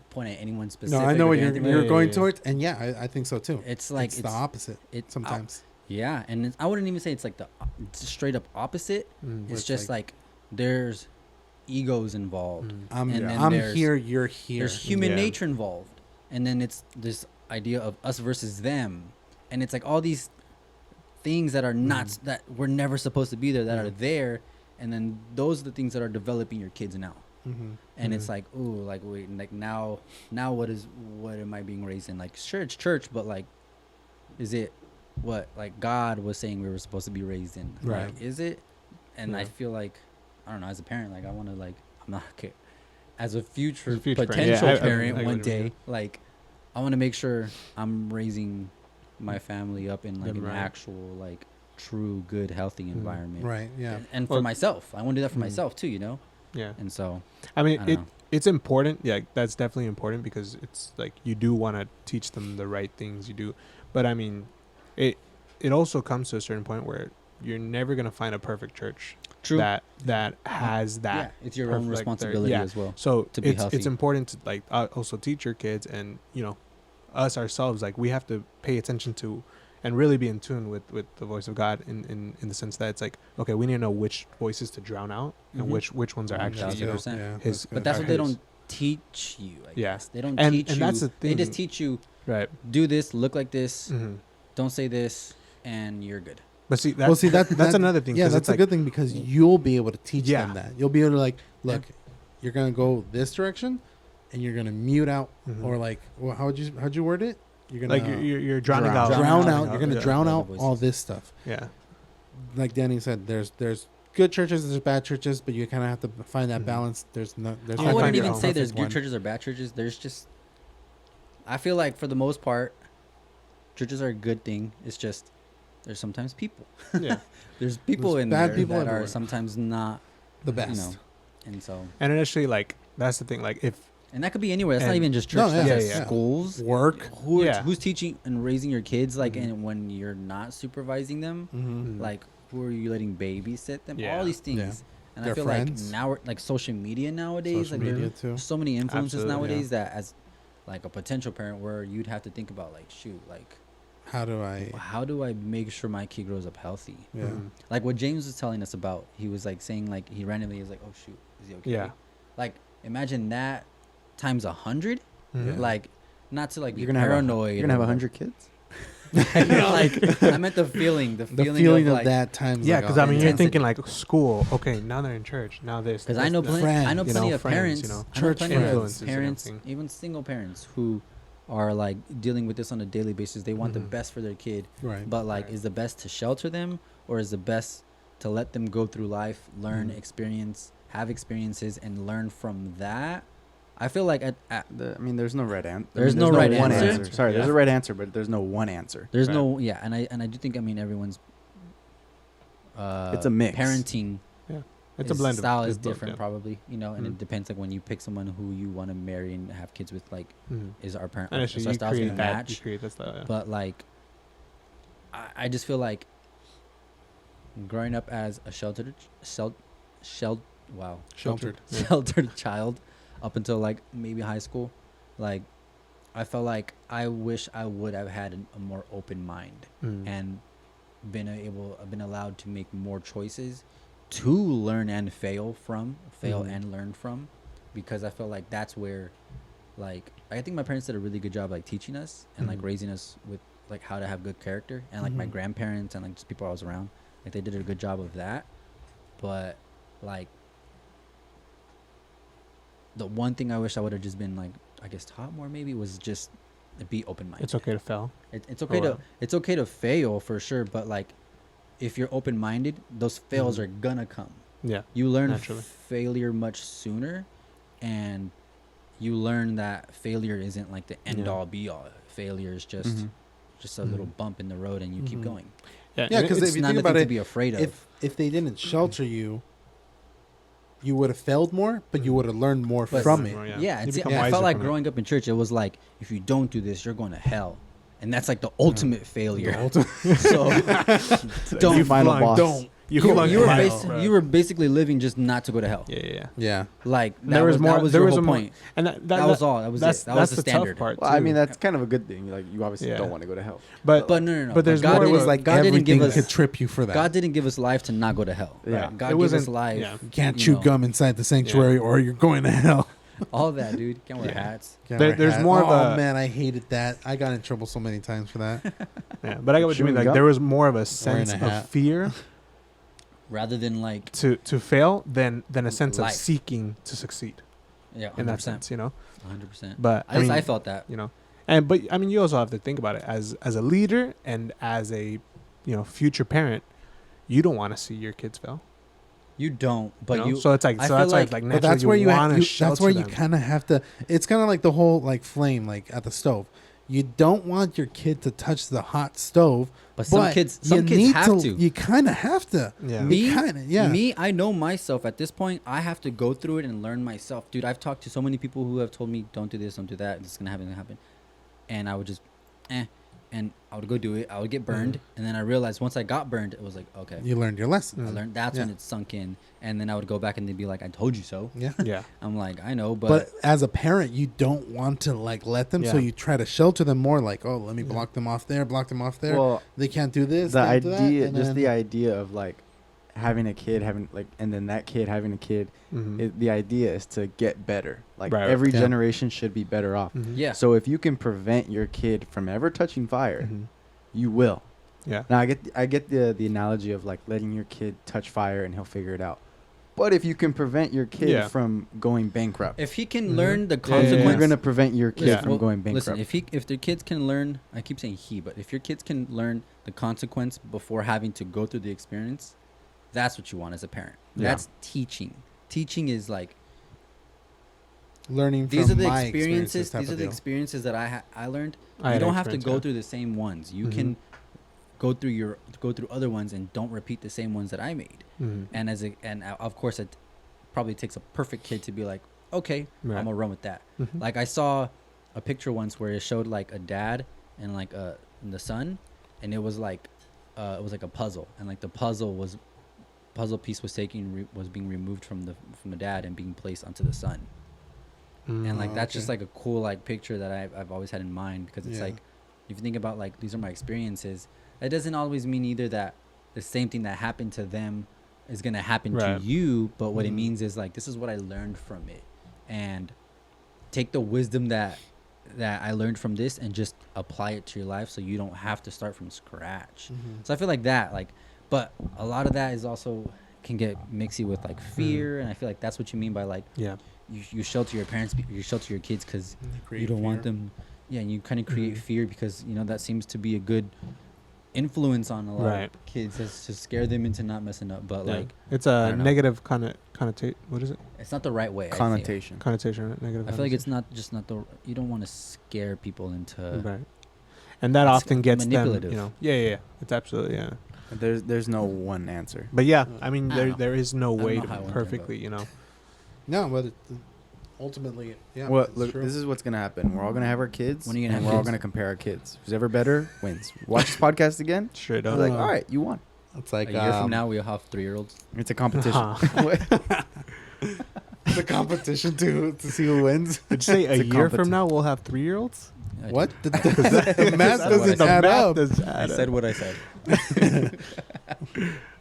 pointing at anyone specific. No, I know or what you're, anything, you're Yeah, going yeah. towards, and yeah, I think so too. it's like it's the opposite it's sometimes. yeah, and I wouldn't even say it's like the it's straight up opposite. Mhm. Where It's it's just like there's egos involved. Mhm. I'm and then I'm there's- here, you're here. There's human Yeah. nature involved, and then it's this idea of us versus them, and it's like all these things that are not that were never supposed to be there that Yeah. are there, and then those are the things that are developing your kids now. Mm-hmm. And it's Mhm. like, ooh, like wait, like now what am I being raised in? Like sure, it's church, but like, is it what like God was saying we were supposed to be raised in? Right. Like, is it? And I Yeah. feel like, I don't know, as a parent, like I want to like, I'm not okay. As a future, As a future parent, potential yeah, I parent get one what you mean. day, like I want to make sure I'm raising my family up in like Them an right. actual like true, good, healthy environment. Right. Yeah. And for Well- myself, I want to do that for Mhm. myself too, you know. Yeah. And so I mean, I don't it know. it's important. Yeah, that's definitely important because it's like you do want to teach them the right things. You do, but I mean, it also comes to a certain point where you're never gonna find a perfect church True. that has that. Yeah, it's your own perfect- responsibility yeah. as well. So to be it's healthy. important to like also teach your kids and us ourselves, like we have to pay attention to and really be in tune with the voice of God in the sense that it's like, okay, we need to know which voices to drown out and Mhm. which ones are actually 1000%. Yeah, his. But that's are what they his. don't teach you. I Yeah. guess. They don't And- teach and you. that's the They just thing. teach you Right. do this, look like this, Hmm. don't say this, and you're good. But see, Well, see that's that another thing. Yeah, 'cause that's it's a like, good thing because you'll be able to teach Yeah. them that. You'll be able to like, look, you're gonna go this direction, and you're gonna mute out Mhm. or like, well, how'd you word it? You're gonna like you're drowning drown. out. drown Drown out. You're gonna yeah. drown Other out voices. all this stuff. Yeah. Like Danny said, there's good churches, there's bad churches, but you kind of have to find that Mhm. balance. There's no, there's I I no wouldn't find your even own say there's perfect good one. churches or bad churches. There's just, I feel like for the most part, churches are a good thing. It's just there's sometimes people. Yeah. There's people There's in bad there people that everywhere. are sometimes not, the you best. know, and so And initially, like that's the thing. Like if and that could be anywhere. That's not And- even just church. No, That's yeah, at yeah. schools. Work. Yeah. Who's teaching and raising your kids? Like, Mhm. and when you're not supervising them, Mm-hmm. like who are you letting babysit them? Yeah. All these things. Yeah. And Their I feel friends. like now, like social media nowadays, Social like media there too. are so many influences Absolutely, nowadays that as like a potential parent, where you'd have to think about like, shoot, like How do I? how do I make sure my kid grows up healthy? Yeah. Mhm. Like what James was telling us about, he was like saying like he randomly was like, oh shoot, is he okay? Yeah. Like imagine that times 100. Mhm. Like not to like be You're gonna have paranoid. you're gonna have or, 100 kids. like I meant the feeling, The feeling of like, that times. Yeah, like because I mean, you're intensity. thinking like school. Okay, now they're in church. Now this. Because I this, know that. plenty. friends, I know you plenty know, of friends, parents. you know, I know church plenty influences of and parents, everything. even single parents, who are like dealing with this on a daily basis. They want the Mhm. best for their kid, right. but like, Right. is the best to shelter them, or is the best to let them go through life, learn, Mhm. experience, have experiences, and learn from that? I feel like at I mean, there's no right answer. There's no right one answer. Sorry, there's Yeah. a right answer, but there's no one answer. there's Right. no and I do think everyone's It's a mix. parenting. It's a blend. Style of is both, different, yeah. probably, and Mhm. it depends like when you pick someone who you want to marry and have kids with. Like, Mhm. is our parent And is actually, our you styles gonna create that. You match? create that style. Yeah. But like, I just feel like growing up as a sheltered Sheltered. Yeah. sheltered child up until like maybe high school, like I felt like I wish I would have had a more open mind Mhm. and been allowed to make more choices to learn and fail Mhm. and learn from, because I felt like that's where, like, I think my parents did a really good job like teaching us and like Mhm. raising us with like how to have good character, and like my Mhm. grandparents and like just people I was around, like they did a good job of that. But like the one thing I wish I would have just been like, I guess, taught more maybe, was just be open minded. It's okay to fail. It's okay well. to it's okay to fail for sure, but like if you're open minded, those fails Mhm. are gonna come. Yeah. You learn Naturally. failure much sooner, and you learn that failure isn't like the end Yeah. all be all. Failure is just Mhm. a little Mhm. bump in the road, and you keep Mhm. going. Yeah, and 'cause it's- if you not think nothing about to it, be afraid of. if they didn't shelter you, you would have failed more, but you would have learned more But- from it. More, Yeah, You it's, become I wiser felt like from it. growing up in church, it was like, if you don't do this, you're going to hell, and that's like the ultimate failure. So don't You final flunked. boss. Don't. You you, flunked you were life, bro. you were basically living just not to go to hell. Yeah, yeah, yeah. Yeah. Like that There was more. That was there your was whole a more, point. and That was all. That was that's it. That was that's the tough standard. part. Well, I too. mean, that's kind of a good thing. Like, you obviously Yeah. don't want to go to hell. but But no. But there's God more It to was it. like God didn't give everything us. could trip you for that. God didn't give us life to not go to hell. Yeah. Right. God It gave us wasn't- life. yeah. You can't you chew know. gum inside the sanctuary or you're going to hell. All that, dude. Can't wear Yeah. hats. Can't There- wear there's hat. more of Oh a- man, I hated that. I got in trouble so many times for that. yeah, but I get what you mean. Chewing Like gum? there was more of a Wearing sense a of hat. fear Rather than like, to fail than a sense Life. of seeking to succeed yeah, in that 100%. sense, you know. 100%. But At least mean, I felt that. you know, but I mean, you also have to think about it as a leader and as a future parent. You don't want to see your kids fail. You don't, but know? you. So it's like I so feel that's why like- it's like But naturally that's where you want to that's where you kind of have to. It's kind of like the whole like flame like at the stove. You don't want your kid to touch the hot stove, But some kids you need have to. You kind of have to. Yeah. Me, Yeah. me, I know myself at this point. I have to go through it and learn myself, dude. I've talked to so many people who have told me, "Don't do this, don't do that. It's gonna happen," and I would just, and I would go do it. I would get burned, and then I realized once I got burned, it was like, okay, You learned your lesson. I learned. That's when Yeah. it sunk in, and then I would go back and they'd be like, "I told you so." Yeah. Yeah. I'm like, I know, But as a parent, you don't want to like let them, so Yeah. you try to shelter them more. Like, oh, let me block them off there, block them off there. Well, They can't do this. the they can't do that, idea, and just then- the idea of like having a kid, having like, and then that kid having a kid. Mhm. The idea is to get better. Like Right. every Yeah. generation should be better off. Mhm. yeah. So if you can prevent your kid from ever touching fire, Mhm. you will. Yeah. Now I get the analogy of like letting your kid touch fire and he'll figure it out. But if you can prevent your kid Yeah. from going bankrupt, If he can Mhm. learn the Yeah, yeah, consequence, yeah. you're gonna prevent your kid Yeah. from Well, going bankrupt. listen, if their kids can learn, I keep saying he, but if your kids can learn the consequence before having to go through the experience, that's what you want as a parent. Yeah. That's teaching. Teaching is like learning these from are the my experiences. type These are of the deal. experiences that I learned. I You had don't have to experience, go yeah. through the same ones. You Mhm. can go through other ones and don't repeat the same ones that I made. Mhm. And of course it probably takes a perfect kid to be like, okay, Right. I'm gonna run with that. Mhm. Like I saw a picture once where it showed like a dad and like and the son, and it was like a puzzle, and like the puzzle piece was was being removed from the dad and being placed onto the son, and like that's just okay. like a cool like picture that I've always had in mind, because it's Yeah. like if you think about like these are my experiences, that doesn't always mean either that the same thing that happened to them is gonna happen Right. to you, but what it Mhm. means is like this is what I learned from it, and take the wisdom that I learned from this and just apply it to your life, so you don't have to start from scratch. Mhm. So I feel like that, like, but a lot of that is also can get mixy with like fear, and I feel like that's what you mean by like Yeah. you shelter your parents, you shelter your kids because You you create don't want fear. them. Yeah, and you kind of create Mhm. fear because you know that seems to be a good influence on a lot Right. of kids, is to scare them into not messing up. But Yeah. like, It's I a don't know. negative connotation. What is it? it's not the right way. I think. connotation. Connotation. Right? Negative. I feel like it's connotation. not the. You don't want to scare people into. Right. And that It's often gets them. manipulative. You know. Yeah. It's absolutely yeah. There's no one answer. But yeah, I mean, I don't know. there is no don't way know to how I went there, perfectly, but- you know. No, but ultimately, yeah. Well, it's look, true. this is what's gonna happen. We're all gonna have our kids, When are you gonna and have we're all kids? gonna compare our kids. Who's ever better wins. Watch this podcast again. Straight I up. was like, Uh, all right, you won. It's like A year from now, we'll have 3-year-olds. It's a competition. Uh-huh. it's a competition to see who wins. Did you say a It's a year from competition. now we'll have 3-year-olds? What? The math That's what I doesn't said. add up. I said what I said.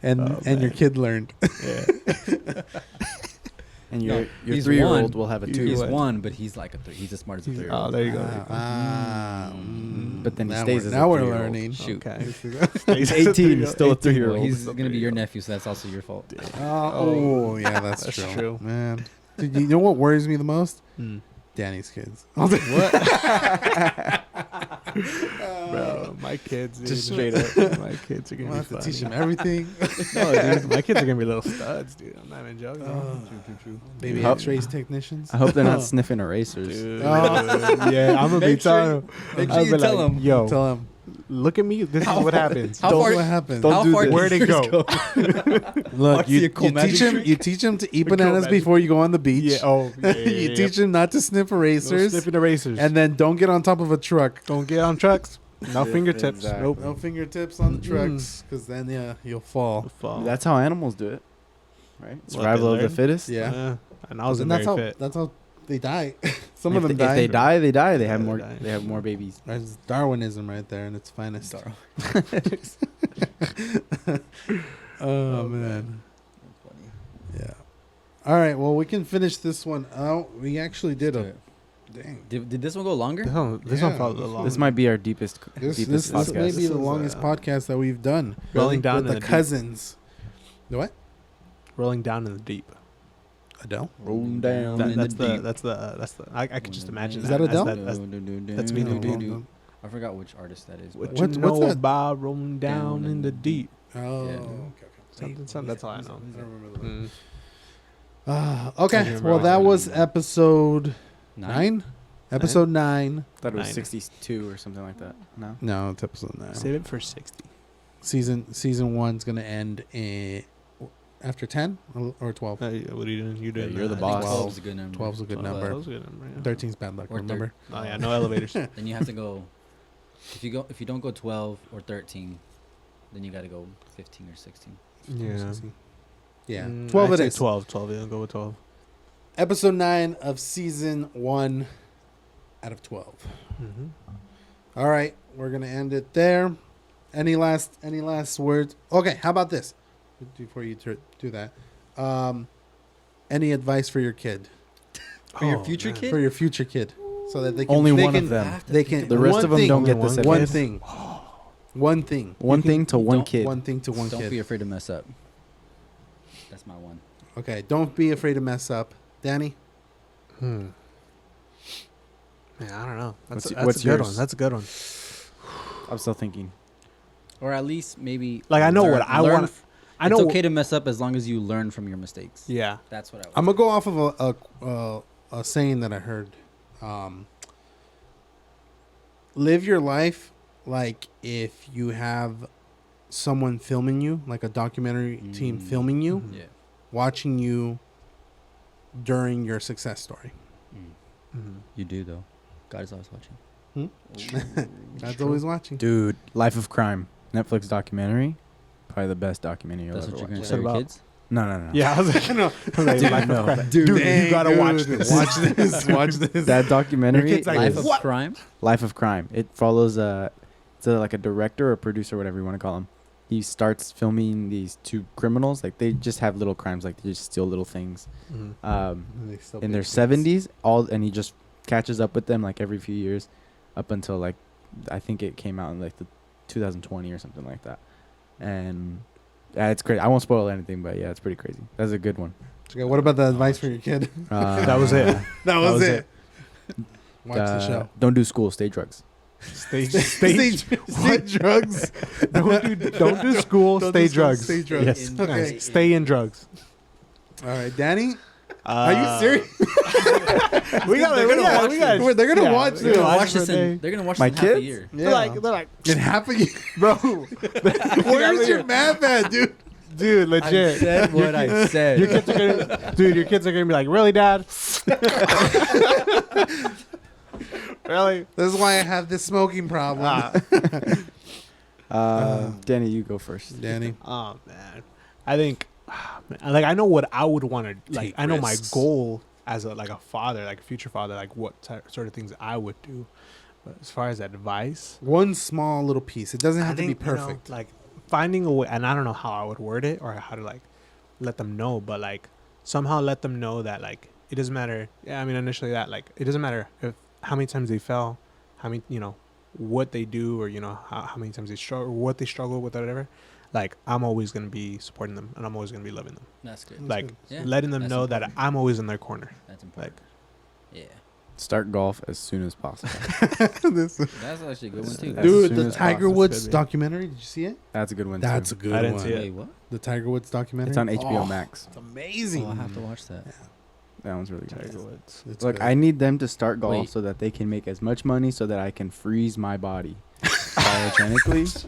And Oh, and your man. kid learned. Yeah. And No, your he's 3-year-old one. will have a He's 2. He's what? 1, but he's like a 3. He's as smart as a 3-year-old. Oh, there you go. But then he now stays we're, as a now we're 3-year-old. learning. Shoot. Okay. He's 18. He's still a 18. 3-year-old. Well, he's gonna be your nephew, so that's also your fault. Oh, yeah, that's, That's true. true. Man, dude, you know what worries me the most? Hmm. Danny's kids. Bro, my kids, dude. Just straight up. My kids are I'm gonna gonna be have to funny. teach him everything. No, dude, my kids are gonna be little studs, dude. I'm not even joking. Baby How- X-rays technicians. I hope they're not sniffing erasers. Dude. Oh. Yeah, I'm gonna be Make sure- telling make I'll sure be you tell like, 'em. Yo, Tell him. look at me. This is what happens. How Don't far- what happened. Don't How do far this. Where'd did it yours go? Look, you, see a cool you magic teach him. trick? You teach him to eat cool bananas magic- before you go on the beach. Yeah. Oh, yeah, You teach him not to sniff No erasers, sniffing erasers. and then don't get on top of a truck. don't get on trucks. No Yeah, fingertips. exactly. Nope. No fingertips on the Mm-mm. trucks, because then you'll fall. Fall. That's how animals do it, right? What, Survival they of the learn? fittest. Yeah, And I wasn't and that's very how fit. that's how they die. Some If of them they, die. If they die, they die. They Yeah, have they more. die. They have more babies. That's Darwinism right there in its finest. Oh man, yeah. All right, well we can finish this one out. We actually did a dang. Did this one go longer? This Yeah, one felt a this little long. This might be our deepest. This deepest this podcast. may be This the was, longest podcast that we've done. Rolling down with in the the deep. cousins. The what? rolling down in the deep. Adele. Rolling down. That, in that's the the deep. that's the. I could just imagine Is that. that Adele? That's me. No. I forgot which artist that is. What but- you What's know that? about rolling down in the deep? Oh, Yeah. okay. Something. That's all I know. I don't remember the Mm. Okay, remember well, that that. was episode 9. Episode 9. I thought it was 9. 62 or something like that. No. No, it's episode 9. Save it for 60. Season 1's gonna end in after 10 or 12. What are you doing? You Yeah, doing? you're the I think boss. 12 is a good number. 12's a good 12, number. that was a good number. Yeah. 13's bad luck. Or Remember? Oh yeah, no elevators. Then you have to go. If you don't go 12 or 13, then you got to go 15 or 16. yeah. Yeah. Mm, 12 I'd it say is. 12. 12. Yeah, go with 12. Episode 9 of season 1 out of 12. Mm-hmm. All right, we're gonna end it there. Any last words? Okay, how about this? Before you do that, any advice for your kid, For your future kid? for your future kid, so that they can Only they one can, of them. They can. The rest one of them thing- don't get Only this one One advice. thing. One thing. One You can- thing to one don't- kid. One thing to one Don't kid. be afraid to mess up. That's my one. Okay, don't be afraid to mess up, Danny. Man, I don't know. That's What's a good yours? one. That's a good one. I'm still thinking. Or at least maybe. Like, I know what I learn want. f- I know. It's okay to mess up as long as you learn from your mistakes. Yeah. That's what I would I'm gonna go off of a saying that I heard. Live your life like if you have someone filming you, like a documentary team filming you, Mhm. Yeah. watching you during your success story. Mhm. You do, though. God is always watching. God's always watching. Dude, Life of Crime. Netflix documentary. Probably the best documentary you'll That's ever what you're watch. going to What's tell it your about? kids? No. Yeah, I was like, No, I was like, Dude, Life of no. Crime. dude, Dude, dang, you gotta dude. watch this. Watch this. Watch this. That documentary Your kid's like, is Life of what? Crime? Life of Crime. It follows it's like a director or producer, whatever you want to call him. He starts filming these two criminals. Like they just have little crimes, like they just steal little things. Mhm. They still In make their sense. 70s, and he just catches up with them like every few years, up until like I think it came out in like the 2020 or something like that. And it's crazy. I won't spoil anything, but yeah, it's pretty crazy. That's a good one. Okay, what about the advice for your kid? That was it. That was was it. Watch the show. Don't do school. Stay drugs. Stay drugs. don't do school. Don't Stay do school, drugs. stay drugs. Yes. Okay. Nice. Stay in drugs. All right, Danny. Are you serious? We got. They're gonna watch They're this. gonna watch watch this for a day. they're gonna watch My this in half a kids? year. Yeah. They're like, It happened, bro, where's your math at, dude? dude, legit. I said what I said. Your kids are gonna, dude. Your kids are gonna be like, really, Dad? Really? This is why I have this smoking problem. Danny, you go first. Danny. Oh man, I think, like, I know what I would want to like. Take I know my risks. goal as a father, like a future father, like what sort of things I would do. But as far as advice, One small little piece. It doesn't have to be think, you know, perfect. like finding a way, and I don't know how I would word it or how to like let them know, but like somehow let them know that like it doesn't matter. Yeah, I mean initially that like it doesn't matter if how many times they fell, how many what they do, or how many times they struggle, or what they struggle with, or whatever. Like I'm always gonna be supporting them, and I'm always gonna be loving them. That's good. Like good. Yeah, letting them that's know important. that I'm always in their corner. That's important. Yeah. Start golf as soon as possible. This- That's actually a good one, too. As dude, soon the as Tiger possible. Woods It's good, documentary. Did you see it? That's a good one. That's too. a good I didn't one. see it. Wait, what? The Tiger Woods documentary. It's on HBO Oh, Max. It's amazing. Oh, I'll have to watch that. That one's really Tiger good. Woods. It's Look, good. I need them to start golf Wait. so that they can make as much money so that I can freeze my body cryogenically.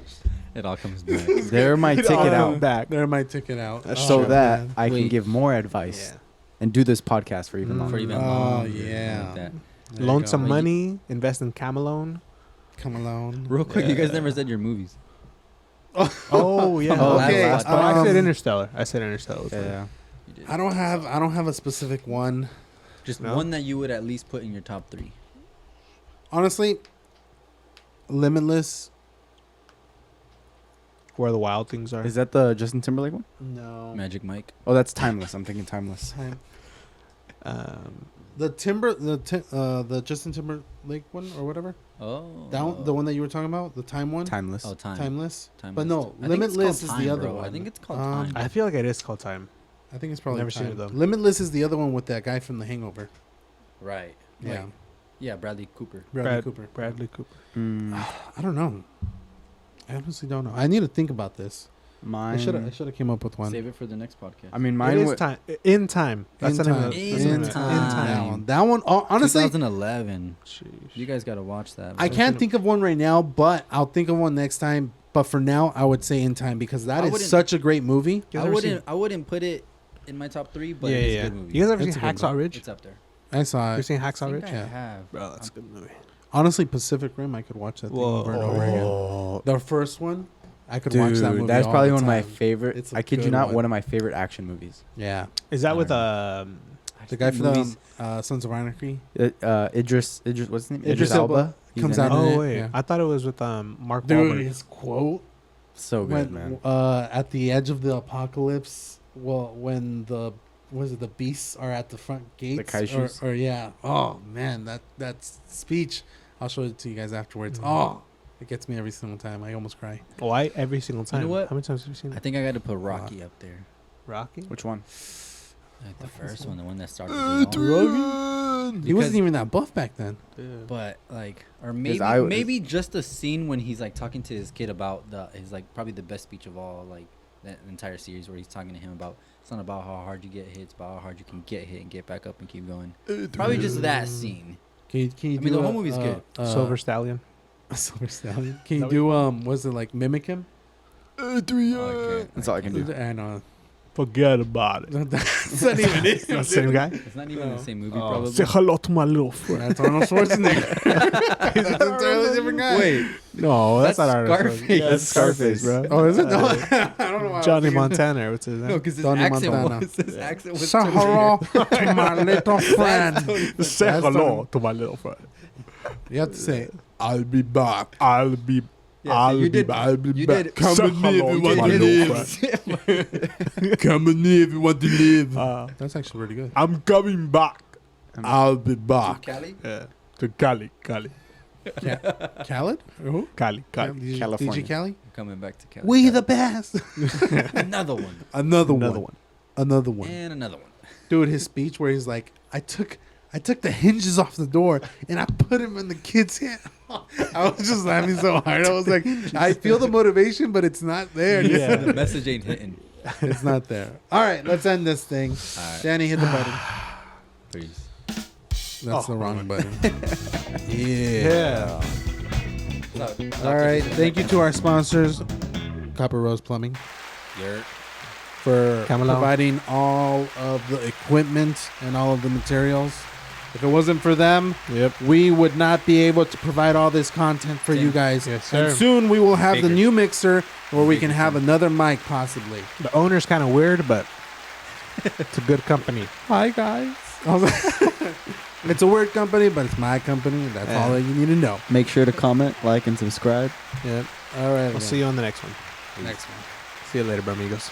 It all comes back. They're my ticket out, back. They're my ticket out. That's so true, that man. I can Wait. give more advice Yeah. and do this podcast for even Mm. longer. For even Oh, longer. yeah. Like that. There you Loan go. some Wait, money, invest in Camelone. Come alone. Real quick, you guys never said your movies. Oh yeah. Oh, okay. last Oh, I said um, Interstellar. I said Interstellar. Yeah. You did. I don't have a specific one. Just No? one that you would at least put in your top 3. Honestly, Limitless. Where the wild things are. Is that the Justin Timberlake one? No. Magic Mike. Oh, that's Timeless. I'm thinking Timeless. Um, The Justin Timberlake one or whatever. Oh. That the one that you were talking about, the time one. Timeless. Oh, Time. Timeless. Timeless. But no, I think it's Limitless called is Time, the other bro. one. I think it's called Um, Time. I feel like it is called Time. I think it's probably Never seen Time. it, though. Limitless is the other one with that guy from The Hangover. Right. Yeah, Like, yeah, Bradley Cooper. Bradley Cooper. Bradley Cooper. Mm. I don't know. I honestly don't know. I need to think about this. I should Mine. have came up with one. Save it for the next podcast. I mean, It mine is would. time. In time. That's In the name time. of the- In that's the name of it. time. That one. That one. Honestly, 2011. Sheesh. You guys got to watch that. I bro. can't think of one right now, but I'll think of one next time. But for now, I would say In Time because that I is wouldn't- such a great movie. You guys I ever wouldn't. I wouldn't put it in my top 3, but yeah, it's yeah. a good movie. You guys ever It's seen a good Hacksaw one. Ridge? It's up there. I saw You it. seen I Hacksaw think Ridge? I Yeah. have. Bro, that's a good movie. Honestly, Pacific Rim, I could watch that thing over and over again. The first one, I could watch that movie. Dude, that's all probably the one of my time. favorite. It's a I kid you good not, one. one of my favorite action movies. Yeah, Is that I with don't the guy from Movies. Sons of Anarchy Idris, what's his name? Idris Elba He's comes in out it. in Oh it, wait, yeah. I thought it was with Mark Dude, Wahlberg. his quote So good, when man. at the edge of the apocalypse, well, when the the beasts are at the front gates, kaijus? or yeah. Oh man, that speech. I'll show it to you guys afterwards. Mhm. Oh, it gets me every single time. I almost cry. Why every single time? what? How many times have you seen I it? think I got to put Rocky up there. Rocky? Which one? Like the first one, the one that started it all. He wasn't even that buff back then. But like, or maybe I was- maybe just the scene when he's like talking to his kid about his like probably the best speech of all, like that entire series where he's talking to him about it's not about how hard you get hit, it's about how hard you can get hit and get back up and keep going. Probably just that scene. Can you I mean, do the whole a- movie's good. Silver Stallion. Silver Stallion. Can Is you that do was it like mimic him? Okay. That's all I can do. I know. Forget about it. That's not even it. The same guy? It's not even No. the same movie, Oh, probably. say hello to my little friend. That's Arnold Schwarzenegger. That's an entirely different guy. Wait, No, that's not our Scarface. Yeah, That's Scarface. bro. Oh, is it? No, I don't know why. I was Johnny thinking- Montana. What's his name? no, because his Tony accent Montana. was his accent was Say Tony hello to my little friend. Say That's hello Tony- to my little friend. You have to say, "I'll be back." I'll be. Yeah, so I'll you be did- back. I'll be you back. did- Come Say with me if hello you to want my to little live. Come in here if you want to live. Uh, That's actually pretty good. I'm coming back. I'll be back. Cali? Yeah. To Cali. Khaled? Who? Cali. California. DJ Cali? I'm coming back to Cali. We the best. Another one. Another Another one. one. Another one. And another one. Dude, his speech where he's like, I took the hinges off the door and I put him in the kid's hand. I was just laughing so hard. I was like, I feel the motivation, but it's not there. Yeah. The message ain't hitting. It's not there. All right, let's end this thing. All right. Danny, hit the button. Please. That's the wrong button. Yeah. All right. Thank you to our sponsors, Copper Rose Plumbing, for Camelot. providing all of the equipment and all of the materials. If it wasn't for them, we would not be able to provide all this content for you guys. Yes, sir. And soon we will have the Bigger. new mixer where we can Bigger. have another mic possibly. The owner's kind of weird, but it's a good company. Hi, guys. It's a weird company, but it's my company. That's Yeah. all that you need to know. Make sure to comment, like, and subscribe. Yep. All right. I'll see you on the next one. next one. See you later, bro, amigos.